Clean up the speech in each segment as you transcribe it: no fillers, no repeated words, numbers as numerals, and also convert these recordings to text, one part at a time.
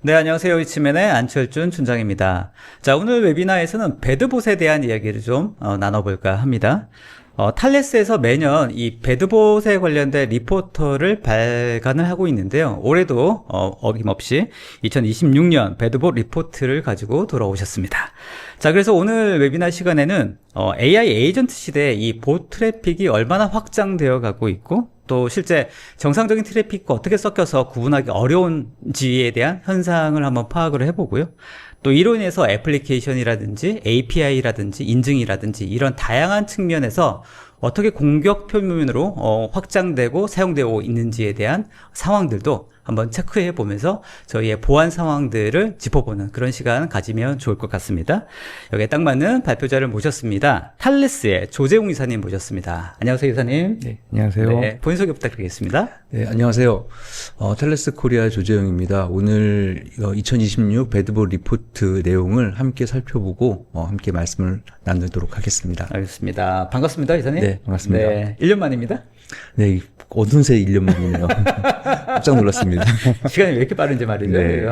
네, 안녕하세요. 이치맨의 안철준 춘장입니다. 자, 오늘 웨비나에서는 배드봇에 대한 이야기를 좀 나눠볼까 합니다. 탈레스에서 매년 이 배드봇에 관련된 리포터를 발간을 하고 있는데요. 올해도 어김없이 2026년 배드봇 리포트를 가지고 돌아오셨습니다. 자, 그래서 오늘 웨비나 시간에는 AI 에이전트 시대에 이 봇 트래픽이 얼마나 확장되어 가고 있고 또 실제 정상적인 트래픽과 어떻게 섞여서 구분하기 어려운지에 대한 현상을 한번 파악을 해보고요. 또 이로 인해서 애플리케이션이라든지 API라든지 인증이라든지 이런 다양한 측면에서 어떻게 공격 표면으로 확장되고 사용되고 있는지에 대한 상황들도 한번 체크해 보면서 저희의 보안 상황들을 짚어보는 그런 시간 가지면 좋을 것 같습니다. 여기에 딱 맞는 발표자를 모셨습니다. 탈레스의 조재웅 이사님 모셨습니다. 안녕하세요, 이사님. 네, 안녕하세요. 네, 본인 소개 부탁드리겠습니다. 네, 안녕하세요. 탈레스 코리아 조재영입니다. 오늘 2026 배드봇 리포트 내용을 함께 살펴보고 함께 말씀을 나누도록 하겠습니다. 알겠습니다. 반갑습니다, 이사님. 네, 반갑습니다. 네, 1년 만입니다. 네, 어느새 1년 만이네요. 깜짝 놀랐습니다. 시간이 왜 이렇게 빠른지 말이죠. 네.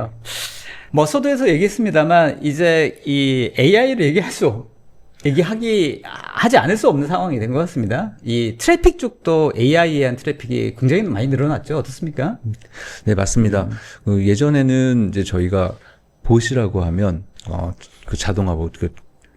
뭐 서두에서 얘기했습니다만 이제 이 AI를 하지 않을 수 없는 상황이 된 것 같습니다. 이 트래픽 쪽도 AI에 대한 트래픽이 굉장히 많이 늘어났죠. 어떻습니까? 네, 맞습니다. 예전에는 이제 저희가 봇이라고 하면 그 자동화 봇,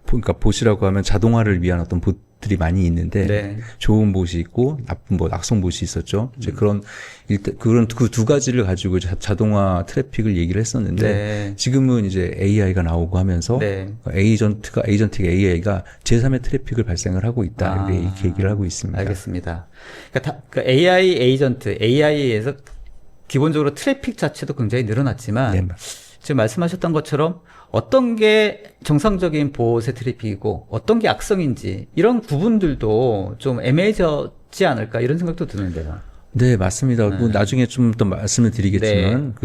그러니까 봇이라고 하면 자동화를 위한 어떤 봇들이 많이 있는데 네. 좋은 봇이 있고 나쁜 봇, 악성 봇이 있었죠. 이제 그런 그 두 가지를 가지고 자동화 트래픽을 얘기를 했었는데 네. 지금은 이제 AI가 나오고 하면서 네. 에이전트가 AI가 제3의 트래픽을 발생을 하고 있다. 이렇게 얘기를 하고 있습니다. 알겠습니다. 그러니까 AI 에이전트, AI에서 기본적으로 트래픽 자체도 굉장히 늘어났지만 네. 지금 말씀하셨던 것처럼 어떤 게 정상적인 봇의 트래픽이고 어떤 게 악성인지 이런 구분들도 좀 애매해졌지 않을까 이런 생각도 드는데요. 네, 맞습니다. 뭐 나중에 좀 더 말씀을 드리겠지만,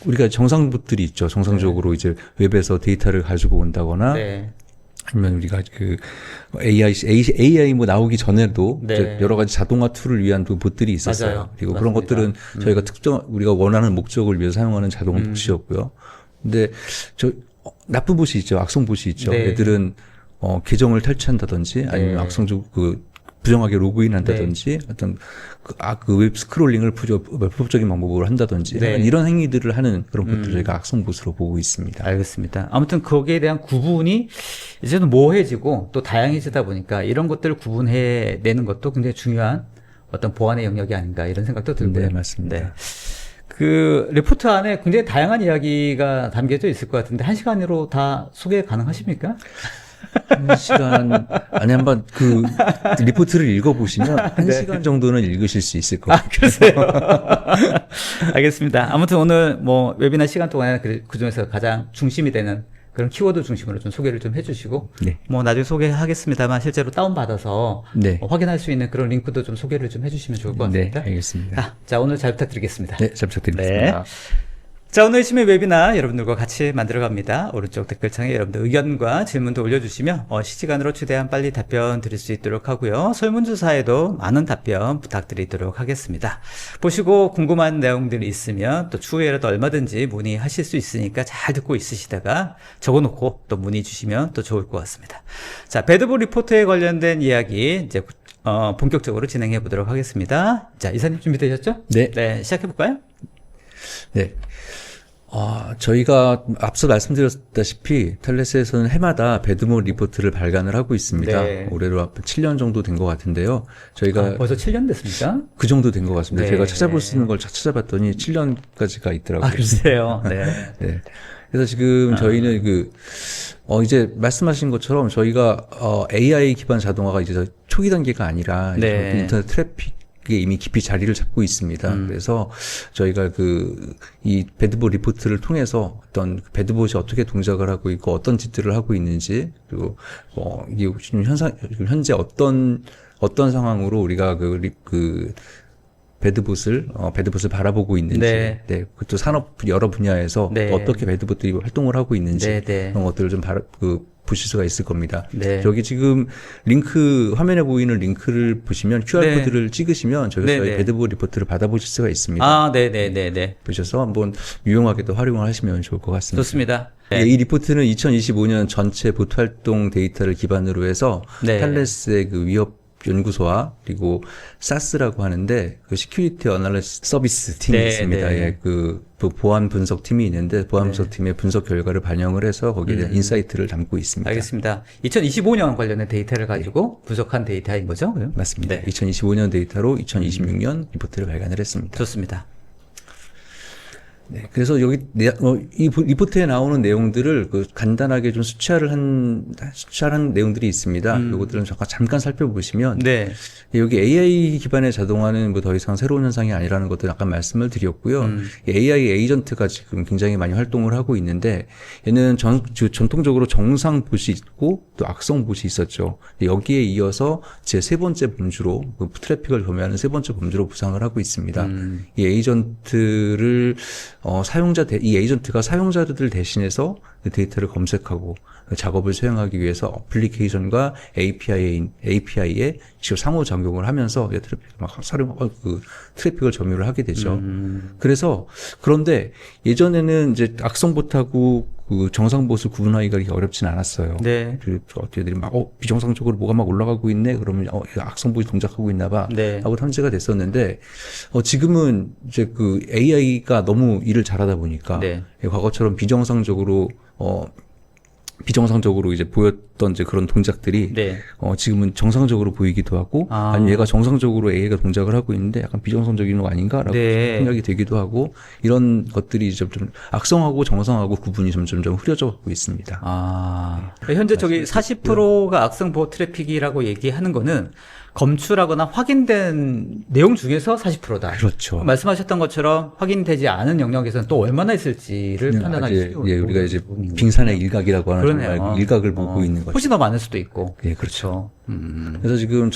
우리가 정상봇들이 있죠. 정상적으로 이제 웹에서 데이터를 가지고 온다거나, 네. 아니면 우리가 AI 뭐 나오기 전에도 네. 이제 여러 가지 자동화 툴을 위한 그 봇들이 있었어요. 맞아요. 그리고 맞습니다. 그런 것들은 저희가 우리가 원하는 목적을 위해서 사용하는 자동화 봇이었고요. 근데 나쁜 봇이 있죠. 악성 봇이 있죠. 네. 애들은, 계정을 탈취한다든지, 아니면 네. 악성적, 부정하게 로그인한다든지, 어떤 웹 스크롤링을 불법적인 방법으로 한다든지, 네. 이런 행위들을 하는 그런 것들을 저희가 악성 봇으로 보고 있습니다. 알겠습니다. 아무튼 거기에 대한 구분이 이제는 모호해지고 또 다양해지다 보니까 이런 것들을 구분해내는 것도 굉장히 중요한 어떤 보안의 영역이 아닌가 이런 생각도 들고요. 네, 맞습니다. 네. 그 리포트 안에 굉장히 다양한 이야기가 담겨져 있을 것 같은데 1시간으로 다 소개 가능하십니까? 1시간 안에 한번 리포트를 읽어보시면 1시간 정도는 읽으실 수 있을 것 같아요. 그러세요. 알겠습니다. 아무튼 오늘 뭐 웨비나 시간 동안에 그 중에서 가장 중심이 되는 그런 키워드 중심으로 좀 소개를 좀 해주시고, 네. 뭐 나중에 소개하겠습니다만 실제로 다운받아서 네. 확인할 수 있는 그런 링크도 좀 소개를 좀 해주시면 좋을 것 네, 같습니다. 알겠습니다. 자, 오늘 잘 부탁드리겠습니다. 네, 잘 부탁드리겠습니다. 자, 오늘 아침에 웨비나 여러분들과 같이 만들어 갑니다. 오른쪽 댓글창에 여러분들 의견과 질문도 올려주시면 실시간으로 최대한 빨리 답변 드릴 수 있도록 하고요. 설문조사에도 많은 답변 부탁드리도록 하겠습니다. 보시고 궁금한 내용들이 있으면 또 추후에라도 얼마든지 문의하실 수 있으니까 잘 듣고 있으시다가 적어놓고 또 문의 주시면 또 좋을 것 같습니다. 자, 배드봇 리포트에 관련된 이야기 이제 본격적으로 진행해 보도록 하겠습니다. 자, 이사님 준비되셨죠? 네. 네, 시작해 볼까요? 네. 저희가 앞서 말씀드렸다시피 탈레스에서는 해마다 배드봇 리포트를 발간을 하고 있습니다. 네. 올해로 7년 정도 된 것 같은데요. 저희가 벌써 7년 됐습니까? 그 정도 된 것 같습니다. 네. 제가 찾아볼 수 있는 걸 찾아봤더니 7년까지가 있더라고요. 글쎄요. 네. 네. 그래서 지금 저희는 이제 말씀하신 것처럼 저희가 AI 기반 자동화가 이제 초기 단계가 아니라 네. 인터넷 트래픽 게 이미 깊이 자리를 잡고 있습니다. 그래서 저희가 이 배드봇 리포트를 통해서 어떤 배드봇이 어떻게 동작을 하고 있고 어떤 짓들을 하고 있는지 그리고 이게 지금 현재 어떤 상황으로 우리가 배드봇을 바라보고 있는지, 네. 그것도 산업 여러 분야에서 네. 어떻게 배드봇들이 활동을 하고 있는지 네, 네. 그런 것들을 좀 보실 수가 있을 겁니다. 네. 여기 지금 링크 화면에 보이는 링크를 보시면 QR 네. 코드를 찍으시면 저희 네네. 배드보 리포트를 받아보실 수가 있습니다. 아, 네네네네. 보셔서 한번 유용하게도 활용을 하시면 좋을 것 같습니다. 좋습니다. 예, 이 리포트는 2025년 전체 보트 활동 데이터를 기반으로 해서 네. 탈레스의 그 위협 연구소와 그리고 사스라고 하는데 그 시큐리티 어널리시스 서비스 팀이 네, 있습니다. 네. 예, 그 보안 분석 팀이 있는데 보안 분석 팀의 분석 결과를 반영을 해서 거기에 대한 인사이트를 담고 있습니다. 알겠습니다. 2025년 관련된 데이터를 가지고 분석한 데이터인 거죠? 그럼? 맞습니다. 네. 2025년 데이터로 2026년 리포트를 발간을 했습니다. 좋습니다. 네, 그래서 여기 이 리포트에 나오는 내용들을 그 간단하게 좀 수치화한 내용들이 있습니다. 이것들은 잠깐 살펴보시면 네. 여기 AI 기반의 자동화는 뭐 더 이상 새로운 현상이 아니라는 것도 약간 말씀을 드렸고요. 이 AI 에이전트가 지금 굉장히 많이 활동을 하고 있는데 얘는 전통적으로 정상 봇이 있고 또 악성 봇이 있었죠. 여기에 이어서 제 세 번째 범주로 그 트래픽을 도매하는 세 번째 범주로 부상을 하고 있습니다. 이 에이전트를 이 에이전트가 사용자들 대신해서 그 데이터를 검색하고 그 작업을 수행하기 위해서 어플리케이션과 API에 직접 상호작용을 하면서 트래픽을 점유를 하게 되죠. 그래서 그런데 예전에는 이제 악성봇하고 그 정상봇을 구분하기가 어렵진 않았어요. 네. 어떻게들이 막 비정상적으로 뭐가 막 올라가고 있네. 그러면 악성봇이 동작하고 있나봐. 네. 하고 탐지가 됐었는데 지금은 이제 그 AI가 너무 일을 잘하다 보니까 네. 과거처럼 비정상적으로 이제 보였던 이제 그런 동작들이 네. 지금은 정상적으로 보이기도 하고 아니면 얘가 정상적으로 AI가 동작을 하고 있는데 약간 비정상적인 거 아닌가라고 네. 생각이 되기도 하고 이런 것들이 좀 악성하고 정상하고 구분이 점점 흐려져 가고 있습니다. 현재 저기 40%가 악성 보호 트래픽이라고 얘기하는 거는 검출하거나 확인된 내용 중에서 40%다. 그렇죠. 말씀하셨던 것처럼 확인되지 않은 영역에서는 또 얼마나 있을지를 판단하기 쉬워요. 우리가 이제 빙산의 일각이라고 하는 그러네요. 정말 일각을 보고 있는 거죠. 훨씬 더 많을 수도 있고. 예, 그렇죠. 그래서 지금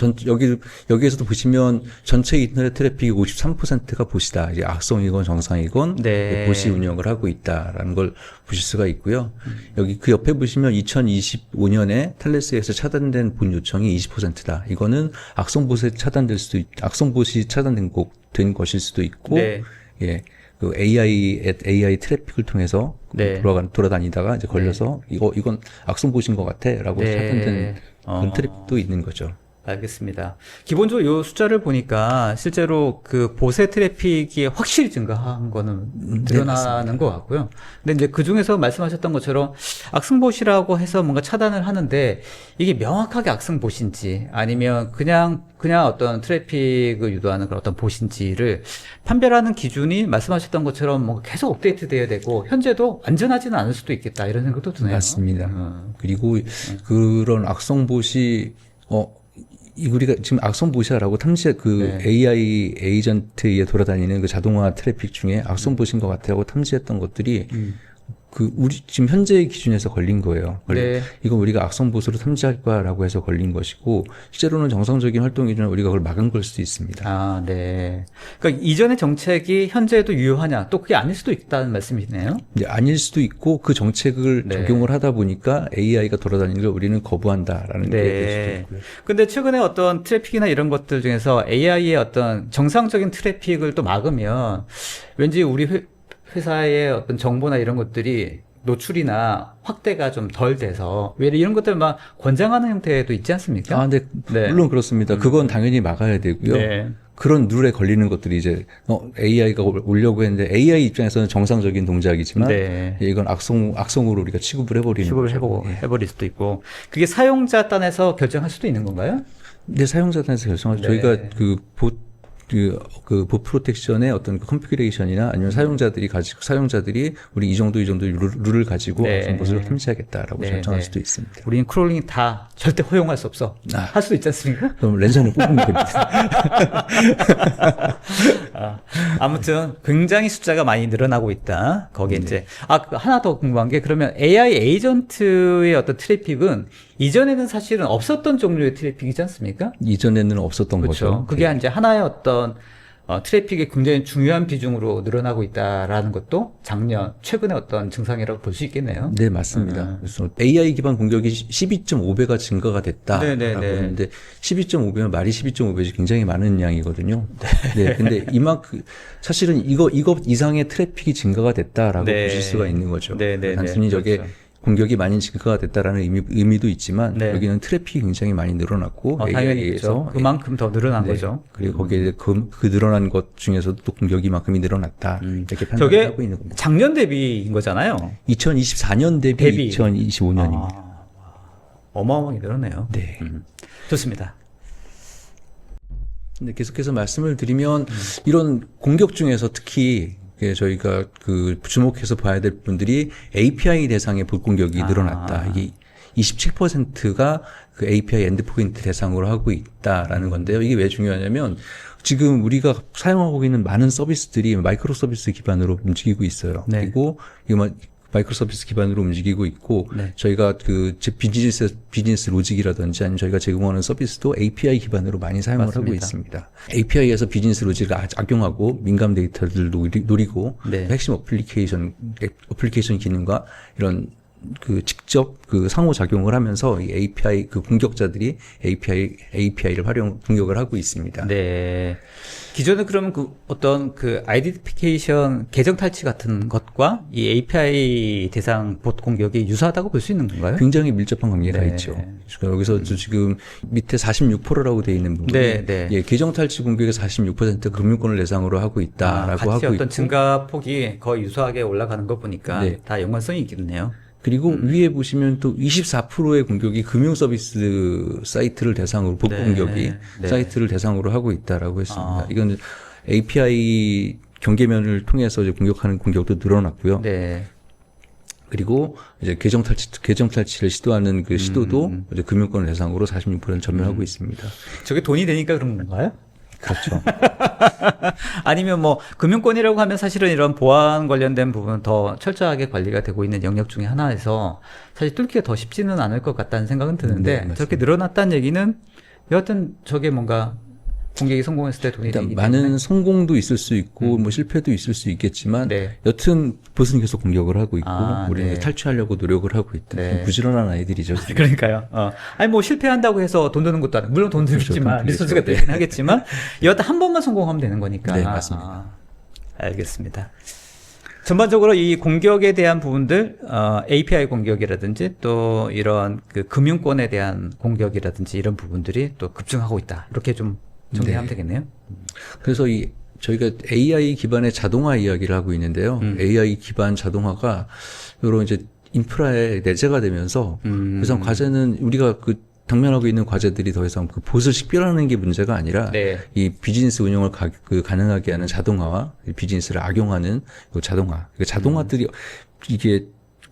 여기에서도 보시면 전체 인터넷 트래픽이 53%가 봇이다. 이제 악성이건 정상이건 네. 봇이 운영을 하고 있다라는 걸 보실 수가 있고요. 여기 그 옆에 보시면 2025년에 탈레스에서 차단된 봇 요청이 20%다. 이거는 악성봇이 차단된 것일 수도 있고, 네. 예. 그 AI 트래픽을 통해서 네. 돌아다니다가 이제 걸려서 이건 악성봇인 것 같아라고 네. 차단된 그런 트래픽도 있는 거죠. 알겠습니다. 기본적으로 이 숫자를 보니까 실제로 그 보세 트래픽이 확실히 증가한 거는 드러나는 것 같고요. 근데 이제 그 중에서 말씀하셨던 것처럼 악성봇이라고 해서 뭔가 차단을 하는데 이게 명확하게 악성봇인지 아니면 그냥 어떤 트래픽을 유도하는 그런 어떤 봇인지를 판별하는 기준이 말씀하셨던 것처럼 뭔가 계속 업데이트 돼야 되고 현재도 안전하지는 않을 수도 있겠다 이런 생각도 드네요. 맞습니다. 그리고 그런 악성봇이 우리가 지금 악성봇이라고 탐지 네. AI 에이전트에 돌아다니는 그 자동화 트래픽 중에 악성봇인 것 같아요 하고 탐지했던 것들이 우리 지금 현재의 기준에서 걸린 거예요. 네. 이건 우리가 악성봇으로 탐지할 거야라고 해서 걸린 것이고 실제로는 정상적인 활동 기준에 우리가 그걸 막은 걸 수도 있습니다. 네. 그러니까 이전의 정책이 현재도 유효하냐? 또 그게 아닐 수도 있다는 말씀이네요. 이제 아닐 수도 있고 그 정책을 네. 적용을 하다 보니까 AI가 돌아다니는 걸 우리는 거부한다라는 게 될 수도 네. 있고요. 근데 최근에 어떤 트래픽이나 이런 것들 중에서 AI의 어떤 정상적인 트래픽을 또 막으면 왠지 우리 회사의 어떤 정보나 이런 것들이 노출이나 확대가 좀 덜 돼서 왜 이런 것들 막 권장하는 형태도 있지 않습니까? 근데 네. 물론 그렇습니다. 그건 당연히 막아야 되고요. 네. 그런 룰에 걸리는 것들이 이제 AI가 오려고 했는데 AI 입장에서는 정상적인 동작이지만 네. 이건 악성으로 우리가 취급을 해버리는 거죠. 해버릴 수도 있고 그게 사용자 단에서 결정할 수도 있는 건가요? 근데 사용자 단에서 결정하죠. 네. 저희가 그 봇 프로텍션의 어떤 그 컨피그레이션이나 아니면 사용자들이 우리 이 정도 룰을 가지고 네. 악성봇을 탐지하겠다라고 네, 결정할 네. 수도 있습니다. 우리는 크롤링 다 절대 허용할 수 없어. 할 수도 있지 않습니까? 그럼 랜선을 뽑으면 됩니다. 아무튼 굉장히 숫자가 많이 늘어나고 있다. 거기에 이제 하나 더 궁금한 게 그러면 AI 에이전트의 어떤 트래픽은 이전에는 사실은 없었던 종류의 트래픽이지 않습니까? 이전에는 없었던 그렇죠. 거죠. 그게 이제 하나의 어떤 트래픽이 굉장히 중요한 비중으로 늘어나고 있다라는 것도 작년 최근의 어떤 증상이라고 볼 수 있겠네요. 네, 맞습니다. 그래서 AI 기반 공격이 12.5배가 증가가 됐다라고 네네네. 했는데 12.5배면 말이 12.5배지 굉장히 많은 양이거든요. 네. 근데 이만큼 사실은 이거 이상의 트래픽이 증가가 됐다라고 네. 보실 수가 있는 거죠. 네네네. 단순히 저게 그렇죠. 공격이 많이 증가가 됐다라는 의미도 있지만 네. 여기는 트래픽이 굉장히 많이 늘어났고 당연히 AI에서 있죠. 그만큼 더 늘어난 네. 거죠. 그리고 거기에 그 늘어난 것 중에서도 또 공격이 이만큼이 늘어났다 이렇게 판단을 저게 하고 있는 겁니다. 작년 대비인 거잖아요. 2024년 대비 2025년입니다. 어마어마하게 늘었네요. 네. 좋습니다. 근데 계속해서 말씀을 드리면 이런 공격 중에서 특히 저희가 그 주목해서 봐야 될 분들이 API 대상의 볼 공격이 늘어났다. 이게 27%가 그 API 엔드포인트 대상으로 하고 있다라는 건데요. 이게 왜 중요하냐면 지금 우리가 사용하고 있는 많은 서비스들이 마이크로 서비스 기반으로 움직이고 있어요. 네. 그리고 이거 마이크로 서비스 기반으로 움직이고 있고 네. 저희가 그 비즈니스 로직이라든지 아니면 저희가 제공하는 서비스도 API 기반으로 많이 사용을 맞습니다. 하고 있습니다. API에서 비즈니스 로직을 악용하고 민감 데이터를 노리고 네. 핵심 어플리케이션 기능과 이런 그 직접 그 상호작용을 하면서 이 API 그 공격자들이 API를 공격을 하고 있습니다. 네. 기존에 그러면 그 어떤 그 아이덴티피케이션 계정 탈취 같은 것과 이 API 대상 봇 공격이 유사하다고 볼 수 있는 건가요? 굉장히 밀접한 관계가 네. 있죠. 그러니까 여기서 지금 밑에 46%라고 되어 있는 부분이 네, 네. 예, 계정 탈취 공격의 46% 금융권을 대상으로 하고 있다라고 같이 하고 어떤 있고 증가폭이 거의 유사하게 올라가는 거 보니까 네. 다 연관성이 있겠네요. 그리고 위에 보시면 또 24%의 공격이 금융 서비스 사이트를 대상으로 봇 네, 공격이 네. 사이트를 대상으로 하고 있다라고 했습니다. 이건 API 경계면을 통해서 이제 공격하는 공격도 늘어났고요. 네. 그리고 이제 계정 탈취를 시도하는 그 시도도 이제 금융권 대상으로 46% 전멸하고 있습니다. 저게 돈이 되니까 그런 건가요? 그렇죠. 아니면 뭐 금융권이라고 하면 사실은 이런 보안 관련된 부분은 더 철저하게 관리가 되고 있는 영역 중에 하나에서 사실 뚫기가 더 쉽지는 않을 것 같다는 생각은 드는데 맞습니다. 저렇게 늘어났다는 얘기는 여하튼 저게 뭔가 공격이 성공했을 때 돈이 일단 되기 많은 때문에 성공도 있을 수 있고 뭐 실패도 있을 수 있겠지만 네. 여튼 봇은 계속 공격을 하고 있고 우리는 네. 탈취하려고 노력을 하고 있다. 네. 부지런한 아이들이죠. 그러니까요. 아니 뭐 실패한다고 해서 돈 드는 것도 아니고 물론 돈 들겠지만 돈 리소스가 들겠죠. 되긴 하겠지만 여하튼 한 번만 성공하면 되는 거니까. 네, 맞습니다. 알겠습니다. 전반적으로 이 공격에 대한 부분들, API 공격이라든지 또 이런 그 금융권에 대한 공격이라든지 이런 부분들이 또 급증하고 있다. 이렇게 좀 정리하면 네. 되겠네요. 그래서 저희가 AI 기반의 자동화 이야기를 하고 있는데요. AI 기반 자동화가 이런 이제 인프라에 내재가 되면서 그래서 과제는 우리가 그 당면하고 있는 과제들이 더 이상 그 봇을 식별하는 게 문제가 아니라 네. 이 비즈니스 운영을 가능하게 하는 자동화와 비즈니스를 악용하는 그 자동화. 그 자동화들이 이게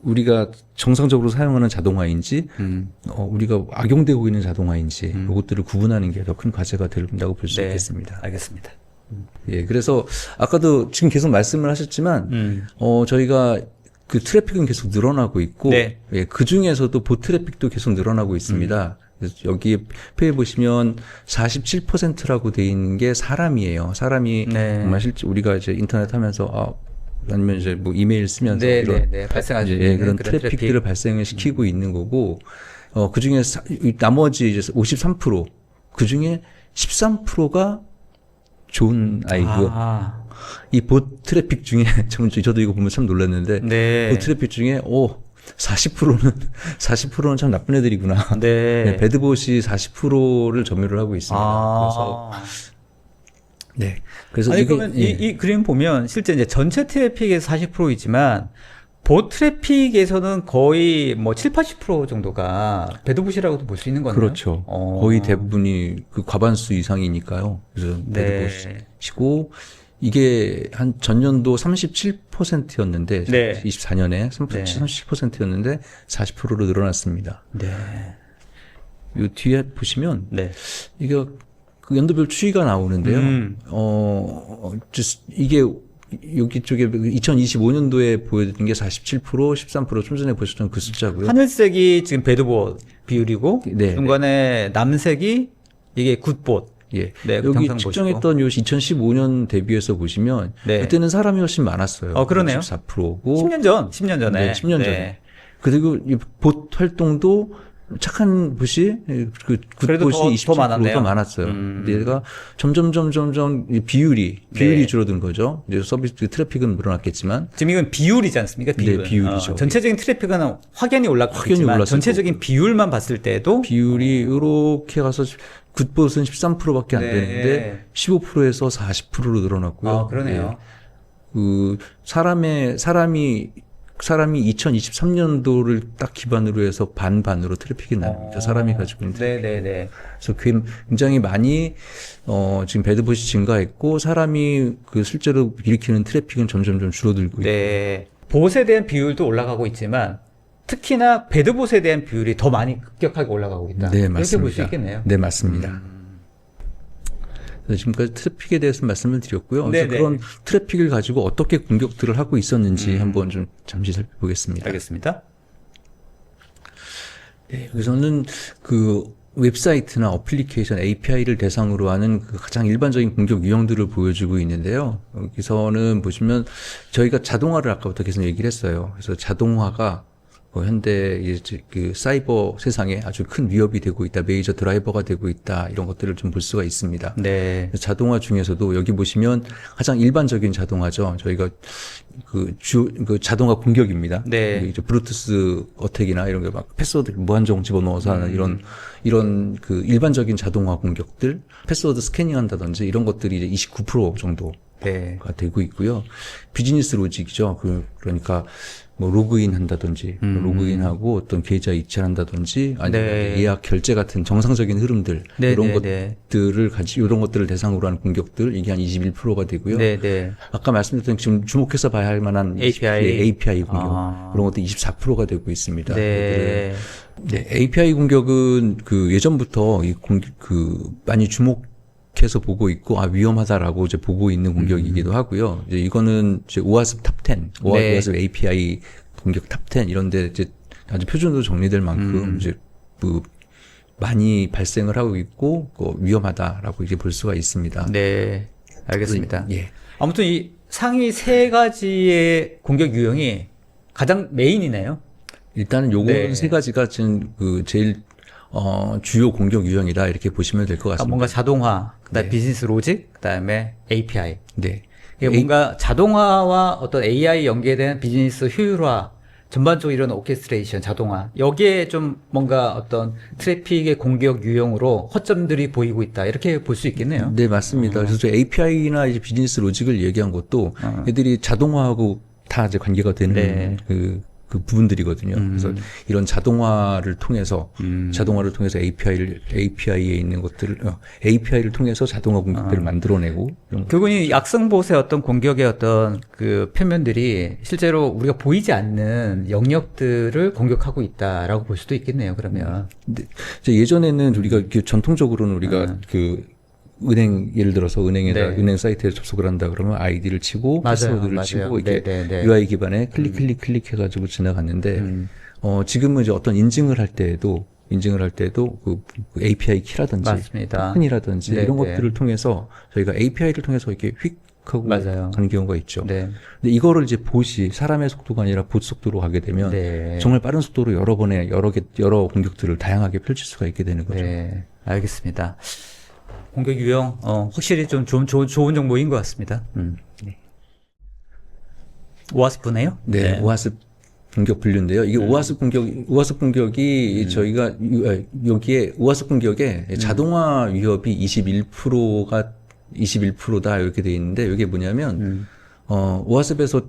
우리가 정상적으로 사용하는 자동화인지 우리가 악용되고 있는 자동화인지 이것들을 구분하는 게 더 큰 과제가 된다고 볼 수 네. 있겠습니다. 알겠습니다. 예, 그래서 아까도 지금 계속 말씀을 하셨지만 저희가 그 트래픽은 계속 늘어나고 있고 네. 예, 그 중에서도 봇 트래픽도 계속 늘어나고 있습니다. 그래서 여기 표에 보시면 47%라고 돼 있는 게 사람이에요. 사람이 네. 정말 실제 우리가 이제 인터넷 하면서 아니면 이제 뭐 이메일 쓰면서 네, 이런 네, 발생하지 이제 그런 트래픽들을 발생을 시키고 있는 거고 그 중에 나머지 이제 53% 그 중에 13%가 좋은 아이고요. 이 봇 트래픽 중에 저도 이거 보면 참 놀랐는데 네. 봇 트래픽 중에 40%는 참 나쁜 애들이구나. 네. 네, 배드봇이 40%를 점유를 하고 있습니다. 그래서 네. 그래서 아니, 이게 그러면 이 그림 보면 실제 이제 전체 트래픽의 40%이지만 봇 트래픽에서는 거의 뭐 7, 80% 정도가 배드봇이라고도 볼 수 있는 거네요. 그렇죠. 거의 대부분이 그 과반수 이상이니까요. 그래서 네. 배드봇이고 이게 한 전년도 37%였는데 네. 24년에 37%였는데 40%로 늘어났습니다. 네. 이 뒤에 보시면 네. 이게 그 연도별 추이가 나오는데요. 이게 여기 쪽에 2025년도에 보여드린 게 47%, 13% 좀 전에 보셨던 그 숫자고요. 하늘색이 지금 배드봇 비율이고 네. 중간에 남색이 이게 굿봇 예. 네, 그 여기 영상 측정했던 요 2015년 대비해서 보시면 네. 그때는 사람이 훨씬 많았어요. 그러네요. 14%고 10년 전에. 네, 10년 네. 전에. 그리고 이 봇 활동도 착한 봇이 그래도 굿봇이 더 많았네요. 더 많았어요. 근데 얘가 점점 이 비율이 네. 줄어든 거죠. 이제 서비스 트래픽은 늘어났겠지만 지금 이건 비율이지 않습니까? 비율. 네, 비율이죠. 전체적인 트래픽은 확연히 올랐겠지만 확연히 올랐을 전체적인 거고. 비율만 봤을 때도 비율이 이렇게 가서 굿봇은 13%밖에 안 네. 되는데 15%에서 40%로 늘어났고요. 그러네요. 그 사람이 2023년도를 딱 기반으로 해서 반반으로 트래픽이 나옵니다. 사람이 가지고 있는 트래픽. 네네네. 그래서 굉장히 많이 지금 배드봇이 증가했고 사람이 그 실제로 일으키는 트래픽은 점점 줄어들고 있고. 네. 봇에 대한 비율도 올라가고 있지만 특히나 배드봇에 대한 비율이 더 많이 급격하게 올라가고 있다. 네, 이렇게 맞습니다. 볼 수 있겠네요. 네, 맞습니다. 그래서 지금까지 트래픽에 대해서 말씀을 드렸고요. 그래서 네네. 그런 트래픽을 가지고 어떻게 공격들을 하고 있었는지 한번 좀 잠시 살펴보겠습니다. 알겠습니다. 네, 여기서는 그 웹사이트나 어플리케이션 API를 대상으로 하는 그 가장 일반적인 공격 유형들을 보여주고 있는데요. 여기서는 보시면 저희가 자동화를 아까부터 계속 얘기를 했어요. 그래서 자동화가 현대 이제 그 사이버 세상에 아주 큰 위협이 되고 있다, 메이저 드라이버가 되고 있다, 이런 것들을 좀 볼 수가 있습니다. 네. 자동화 중에서도 여기 보시면 가장 일반적인 자동화죠. 저희가 그 자동화 공격입니다. 네. 이제 브루투스 어택이나 이런 게 막 패스워드 무한정 집어넣어서 하는 이런 그 일반적인 자동화 공격들, 패스워드 스캐닝한다든지 이런 것들이 이제 29% 정도가 네. 되고 있고요. 비즈니스 로직이죠. 그러니까 뭐 로그인 한다든지 로그인하고 어떤 계좌 이체한다든지 아니면 네. 예약 결제 같은 정상적인 흐름들 네, 이런 네, 것들을 이런 것들을 대상으로 하는 공격들 이게 한 21%가 되고요. 네, 네. 아까 말씀드렸던 지금 주목해서 봐야 할 만한 API 공격 그런 것도 24%가 되고 있습니다. 네. 네, API 공격은 그 예전부터 많이 주목해서 보고 있고 위험하다라고 이제 보고 있는 공격이기도 하고요. 이제 이거는 이제 오아스프 탑 10, 오아스프 API 공격 탑 10 이런데 이제 아주 표준으로 정리될 만큼 이제 많이 발생을 하고 있고 위험하다라고 이제 볼 수가 있습니다. 네. 알겠습니다. 예. 아무튼 이 상위 세 가지의 공격 유형이 가장 메인이네요. 일단은 요거는 네. 세 가지가 지금 그 제일 주요 공격 유형이다 이렇게 보시면 될 것 같습니다. 뭔가 자동화, 그다음에 네. 비즈니스 로직, 그다음에 API. 네. 이게 뭔가 자동화와 어떤 AI 연계된 비즈니스 효율화, 전반적으로 이런 오케스트레이션, 자동화 여기에 좀 뭔가 어떤 트래픽의 공격 유형으로 허점들이 보이고 있다 이렇게 볼 수 있겠네요. 네, 맞습니다. 그래서 저 API나 이제 비즈니스 로직을 얘기한 것도 애들이 자동화하고 다 이제 관계가 되는 네. 그 부분들이거든요. 그래서 이런 자동화를 통해서 API에 있는 것들을 API를 통해서 자동화 공격들을 만들어내고 이런 거. 결국은 이 악성봇의 어떤 공격의 어떤 그 표면들이 실제로 우리가 보이지 않는 영역들을 공격하고 있다라고 볼 수도 있겠네요. 그러면 근데 이제 예전에는 우리가 전통적으로는 우리가 은행 예를 들어서 은행에다 네. 은행 사이트에 접속을 한다 그러면 아이디를 치고 패스워드를 치고 이게 네. UI 기반에 클릭 해가지고 지나갔는데 지금은 이제 어떤 인증을 할 때에도 그 API 키라든지 맞습니다. 토큰이라든지 네, 이런 네. 것들을 통해서 저희가 API를 통해서 이렇게 휙 하고 맞아요. 가는 경우가 있죠. 네. 근데 이거를 이제 봇이 사람의 속도가 아니라 봇 속도로 가게 되면 네. 정말 빠른 속도로 여러 공격들을 다양하게 펼칠 수가 있게 되는 거죠. 네. 알겠습니다. 공격 유형 확실히 좀 좋은 정보인 것 같습니다. 네. 오아스프네요. 네, 오아스프 공격 분류인데요. 이게 오아스프 공격이 저희가 여기에 오아스프 공격에 자동화 위협이 21%다 이렇게 돼 있는데 이게 뭐냐면 오아스프에서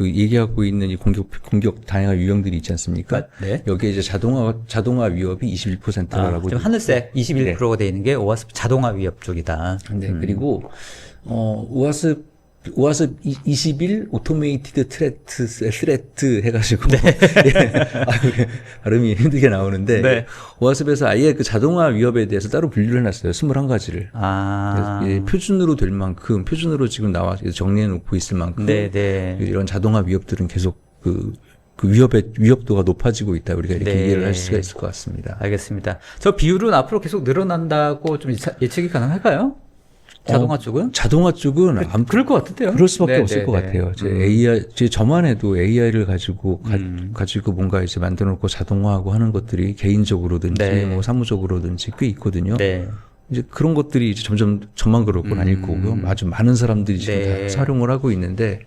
얘기하고 있는 이 공격 다양한 유형들이 있지 않습니까? 네. 여기에 이제 자동화 위협이 21%라고. 좀 하늘색 21%가 돼 있는 게 오아스프 자동화 위협 쪽이다. 네, 그리고 오아스프 21 오토메이티드 스레트 해가지고 발음이 힘들게 나오는데 네. 오아스프에서 아예 그 자동화 위협에 대해서 따로 분류를 해놨어요. 21가지를. 표준으로 될 만큼 표준으로 지금 정리해 놓고 있을 만큼 네. 이런 자동화 위협들은 계속 그 위협도가 높아지고 있다. 우리가 이렇게 네. 이해를 할 수가 있을 것 같습니다. 알겠습니다. 저 비율은 앞으로 계속 늘어난다고 좀 예측이 가능할까요? 자동화 쪽은? 자동화 쪽은 그럴 것 같은데요. 그럴 수밖에 네, 없을 네, 것 네. 같아요. 저만 해도 AI를 가지고 가지고 뭔가 이제 만들어 놓고 자동화하고 하는 것들이 개인적으로든지 네. 뭐 사무적으로든지 꽤 있거든요. 네. 이제 그런 것들이 이제 점점 저만 그럴 건 아닐 거고요. 아주 많은 사람들이 지금 네. 다 활용을 하고 있는데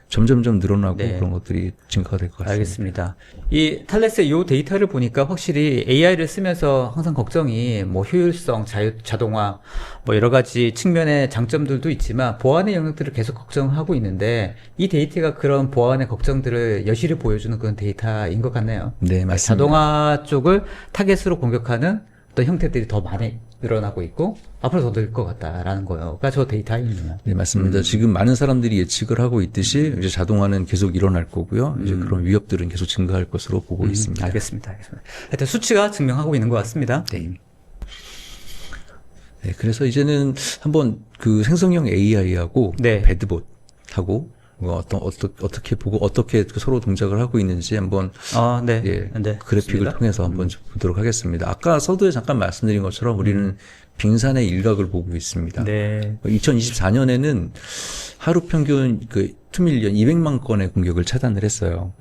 점점점 늘어나고 네. 그런 것들이 증가가 될 것 같습니다. 알겠습니다. 이 탈레스의 이 데이터를 보니까 확실히 AI를 쓰면서 항상 걱정이 뭐 효율성, 자동화, 뭐 여러 가지 측면의 장점들도 있지만 보안의 영역들을 계속 걱정하고 있는데 이 데이터가 그런 보안의 걱정들을 여실히 보여주는 그런 데이터인 것 같네요. 네, 맞습니다. 자동화 쪽을 타겟으로 공격하는 어떤 형태들이 더 많이 늘어나고 있고 앞으로 더 늘 것 같다라는 거가 저 데이터에 있네요. 네, 맞습니다. 지금 많은 사람들이 예측을 하고 있듯이 이제 자동화는 계속 일어날 거고요. 이제 그런 위협들은 계속 증가할 것으로 보고 있습니다. 알겠습니다. 하여튼 수치가 증명하고 있는 것 같습니다. 네. 네, 그래서 이제는 한번 그 생성형 AI하고 네. 배드봇하고 어떻게 보고 어떻게 서로 동작을 하고 있는지 한번 네. 예, 네. 그래픽을 좋습니다. 통해서 한번 좀 보도록 하겠습니다. 아까 서두에 잠깐 말씀드린 것처럼 우리는 빙산의 일각을 보고 있습니다. 네. 2024년에는 하루 평균 그 2밀리언 200만 건의 공격을 차단을 했어요.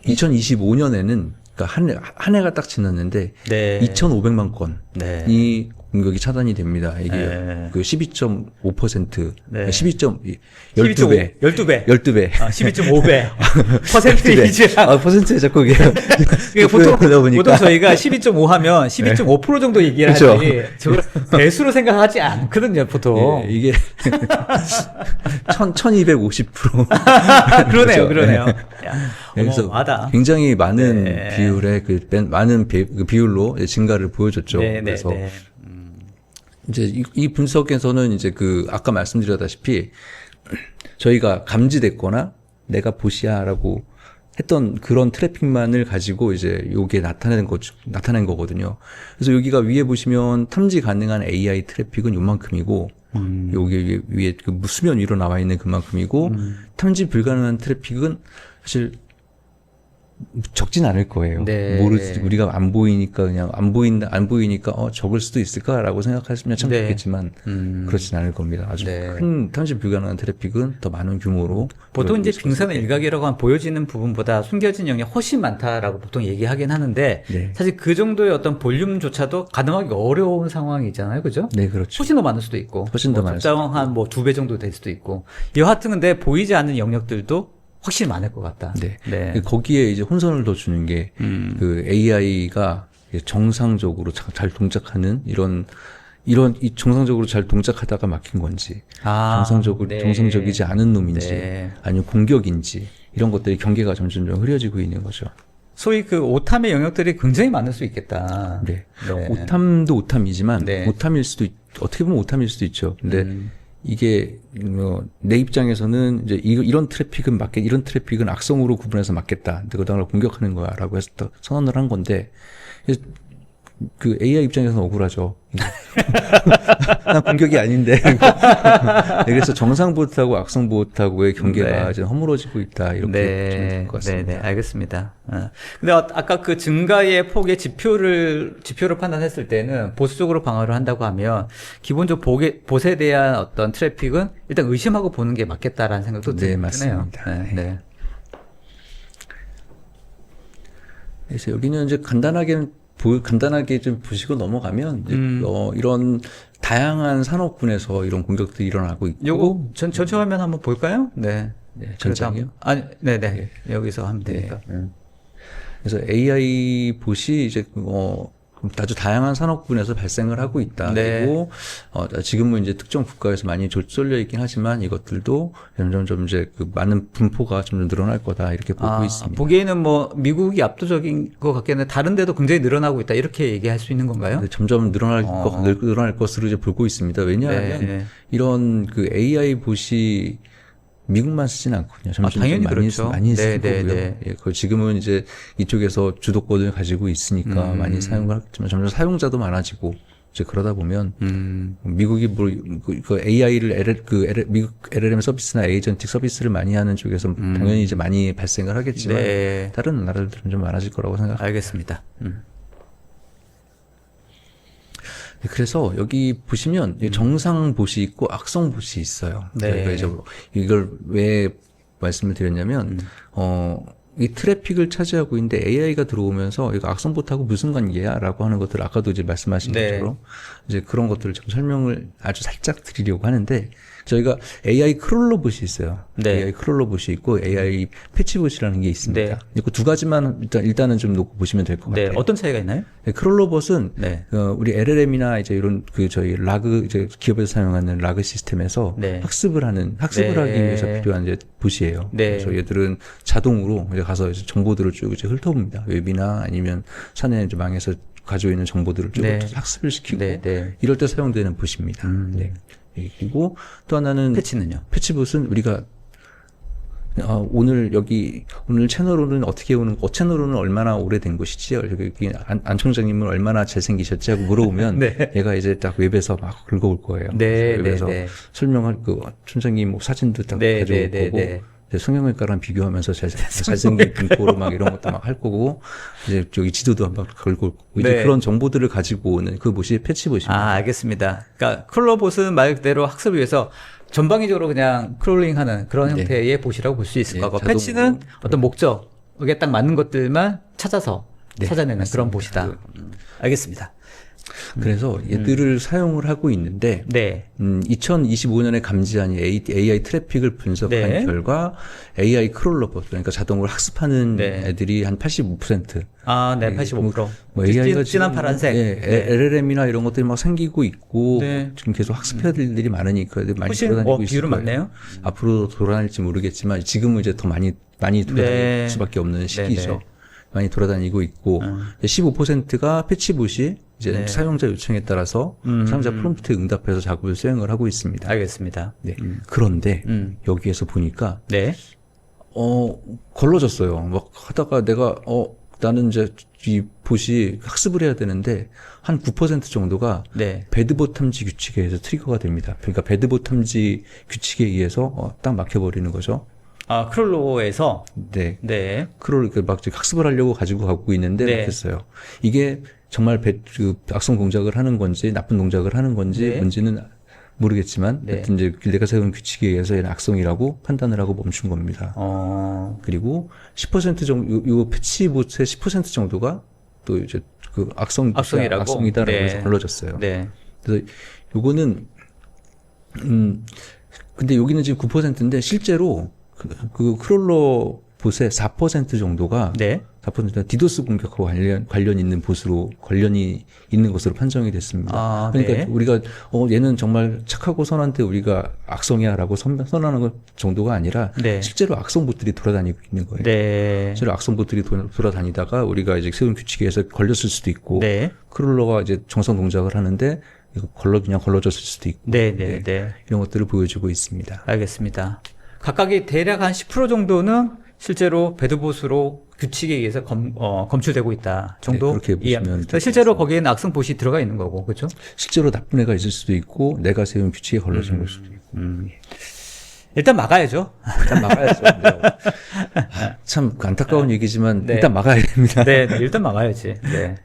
2025년에는 그러니까 한 해가 딱 지났는데 네. 2,500만 건이 네. 공격이 차단이 됩니다. 이게 네. 그 12.5%, 네. 12배, 12배. 12배. 12.5배. 퍼센테이지랑. 퍼센트에 자꾸 이게 보통 저희가 12.5 하면 12.5% 정도 얘기를 그렇죠. 하지. 저걸 배수로 생각하지 않거든요, 보통. 예, 이게 1250%. 그러네요, 그렇죠. 그러네요. 네. 야, 그래서 어마어마하다. 굉장히 많은 네. 비율의 많은 비율로 증가를 보여줬죠. 네, 네, 그래서 네. 이제 이 분석에서는 이제 아까 말씀드렸다시피 저희가 감지됐거나 내가 보시야라고 했던 그런 트래픽만을 가지고 이제 요게 나타낸 거거든요. 그래서 여기가 위에 보시면 탐지 가능한 AI 트래픽은 요만큼이고 여기 위에 그 수면 위로 나와 있는 그만큼이고 탐지 불가능한 트래픽은 사실 적진 않을 거예요. 네. 우리가 안 보이니까 그냥 안 보이니까 적을 수도 있을까라고 생각하시면 참 네. 좋겠지만 그렇진 않을 겁니다. 아주 네. 큰 탐지 불가능한 트래픽은 더 많은 규모로 보통 이제 보여지고 있습니다. 빙산의 일각이라고 하면 보여지는 부분보다 숨겨진 영역이 훨씬 많다라고 보통 얘기하긴 하는데 네. 사실 그 정도의 어떤 볼륨조차도 가늠하기 어려운 상황이잖아요, 그죠? 네, 그렇죠. 훨씬 더 많을 수도 있고, 훨씬 더 많을 수도 적정 한 2배 정도 될 수도 있고, 여하튼 근데 보이지 않는 영역들도 확실히 많을 것 같다. 네. 거기에 이제 혼선을 더 주는 게 그 AI가 정상적으로 잘 동작하는 이 정상적으로 잘 동작하다가 막힌 건지, 정상적이지 않은 놈인지, 네. 아니면 공격인지, 이런 것들이 경계가 점점 흐려지고 있는 거죠. 소위 그 오탐의 영역들이 굉장히 많을 수 있겠다. 네. 네. 오탐도 오탐이지만, 네. 어떻게 보면 오탐일 수도 있죠. 근데 이게, 내 입장에서는 이제 이런 트래픽은 악성으로 구분해서 막겠다. 그다음에 공격하는 거야. 라고 해서 또 선언을 한 건데, 그 AI 입장에서는 억울하죠. 난 공격이 아닌데. 그래서 정상 보트하고 악성 보트하고의 경계가 네. 이제 허물어지고 있다. 이렇게 좀 될 것 같습니다. 네, 알겠습니다. 근데 아까 그 증가의 폭의 지표를 판단했을 때는 보수적으로 방어를 한다고 하면 기본적으로 봇에 대한 어떤 트래픽은 일단 의심하고 보는 게 맞겠다라는 생각도 네, 드네요. 맞습니다. 네. 그래서 여기는 이제 간단하게 좀 보시고 넘어가면 이제 이런 다양한 산업군에서 이런 공격들이 일어나고 있고 요거 전체 화면 한번 볼까요? 네. 전장이요? 아니, 네네. 여기서 하면 되니까. 그래서 AI 봇이 이제 아주 다양한 산업군에서 발생을 하고 있다. 네. 그리고 지금은 이제 특정 국가에서 많이 쏠려 있긴 하지만 이것들도 점점 이제 그 많은 분포가 점점 늘어날 거다 이렇게 보고 있습니다. 보기에는 뭐 미국이 압도적인 것 같겠는데 다른 데도 굉장히 늘어나고 있다 이렇게 얘기할 수 있는 건가요? 근데 점점 늘어날 것으로 이제 보고 있습니다. 왜냐하면 이런 그 AI 봇이 미국만 쓰진 않거든요. 점점 당연히 많이 그렇죠. 많이 쓰고요. 네. 예, 그 지금은 이제 이쪽에서 주도권을 가지고 있으니까 많이 사용을 하겠지만 점점 사용자도 많아지고 이제 그러다 보면 미국이 그 AI를 미국 LLM 서비스나 에이전틱 서비스를 많이 하는 쪽에서 당연히 이제 많이 발생을 하겠지만 네. 다른 나라들은 좀 많아질 거라고 생각합니다. 알겠습니다. 그래서 여기 보시면 정상 봇이 있고 악성 봇이 있어요. 네. 저희가 이제 이걸 왜 말씀을 드렸냐면 이 트래픽을 차지하고 있는데 AI가 들어오면서 이거 악성 봇하고 무슨 관계야라고 하는 것들 아까도 이제 말씀하신 네. 것처럼 이제 그런 것들을 좀 설명을 아주 살짝 드리려고 하는데 저희가 AI 크롤러 봇이 있어요. 네. AI 크롤러 봇이 있고 AI 패치 봇이라는 게 있습니다. 네. 이거 두 가지만 일단은 좀 놓고 보시면 될 것 네. 같아요. 어떤 차이가 있나요? 네, 크롤러 봇은 네. 우리 LLM이나 이제 이런 저희 라그 이제 기업에서 사용하는 라그 시스템에서 네. 학습을 네. 하기 위해서 필요한 이제 봇이에요. 네. 그래서 얘들은 자동으로 이제 가서 이제 정보들을 쭉 이제 훑어봅니다. 웹이나 아니면 사내 이제 망에서 가지고 있는 정보들을 쭉 네. 학습을 시키고 네. 네. 이럴 때 사용되는 봇입니다. 네. 그리고 또 하나는 패치는요? 패치봇은 우리가 오늘 채널로는 어떻게 오는 채널로는 얼마나 오래된 것이지 여기 안 총장님은 얼마나 잘생기셨지 하고 물어보면 네. 얘가 이제 딱 웹에서 막 긁어올 거예요. 네, 웹에서 네, 네. 설명할 총장님 뭐 사진도 딱 네, 가져올 네, 거고 네. 성형외과랑 비교하면서 잘생긴 등포로 막 이런 것도 막 할 거고 이제 저기 지도도 한번 걸고 올 거고 이제 네. 그런 정보들을 가지고 오는 그 봇이 패치봇입니다. 아, 알겠습니다. 그러니까 크롤러봇은 말 그대로 학습을 위해서 전방위적으로 그냥 크롤링하는 그런 네. 형태의 봇이라고 볼 수 있을 네, 거고 자동으로. 패치는 어떤 목적에 딱 맞는 것들만 찾아서 네, 찾아내는 맞습니다. 그런 봇이다. 알겠습니다. 그래서 얘들을 사용을 하고 있는데 네. 2025년에 감지한 AI 트래픽을 분석한 네. 결과 AI 크롤러봇 그러니까 자동으로 학습하는 네. 애들이 한 85%. 아, 네, 85%. 뭐 AI가 진한 파란색. 네, LLM이나 이런 것들이 막 생기고 있고 네. 지금 계속 학습해야 될 일이 많으니까 애들 많이 훨씬 돌아다니고 있을 비율은 거예요. 많네요. 앞으로 돌아다닐지 모르겠지만 지금은 이제 더 많이 돌아다닐 네. 수밖에 없는 시기죠. 네. 많이 돌아다니고 있고 15%가 패치봇이 이제 네. 사용자 요청에 따라서 사용자 프롬프트에 응답해서 작업을 수행을 하고 있습니다. 알겠습니다. 네. 그런데 여기에서 보니까 네. 걸러졌어요. 막 하다가 내가 나는 이제 이 봇이 학습을 해야 되는데 한 9% 정도가 네. 배드봇 탐지 규칙에 의해서 트리거가 됩니다. 그러니까 배드봇 탐지 규칙에 의해서 딱 막혀버리는 거죠. 아, 크롤러에서 네. 네. 크롤 막 학습을 하려고 가지고 가고 있는데 네. 막혔어요. 이게 정말 악성 동작을 하는 건지 나쁜 동작을 하는 건지 네. 뭔지는 모르겠지만 네. 하여튼 이제 내가 세운 규칙에 의해서 얘는 악성이라고 판단을 하고 멈춘 겁니다. 그리고 10% 정도 요 패치봇의 10% 정도가 또 이제 그 악성이다라고 네. 해서 걸러졌어요. 네. 그래서 요거는 근데 여기는 지금 9%인데 실제로 그 크롤러 봇의 4% 정도가 네. 4%가 디도스 공격하고 관련 있는 봇으로 관련이 있는 것으로 판정이 됐습니다. 아, 그러니까 네. 우리가 얘는 정말 착하고 선한데 우리가 악성이야라고 선언하는 것 정도가 아니라 네. 실제로 악성 봇들이 돌아다니고 있는 거예요. 네. 실제로 악성 봇들이 돌아다니다가 우리가 이제 세운 규칙에 의해서 걸렸을 수도 있고 네. 크롤러가 이제 정상 동작을 하는데 이거 그냥 걸러졌을 수도 있고 네, 네, 네. 이런 것들을 보여주고 있습니다. 알겠습니다. 각각이 대략 한 10% 정도는 실제로 배드봇으로 규칙에 의해서 검출되고 있다 정도. 네, 그렇게 보시면 이해합니다. 될 것 실제로 거기에는 악성 봇이 들어가 있는 거고, 그렇죠? 실제로 나쁜 애가 있을 수도 있고 내가 세운 규칙에 걸러진 걸 수도 있고 일단 막아야죠. 일단 막아야죠. 참 안타까운 얘기지만 네. 일단 막아야 됩니다. 네, 네, 일단 막아야지. 네.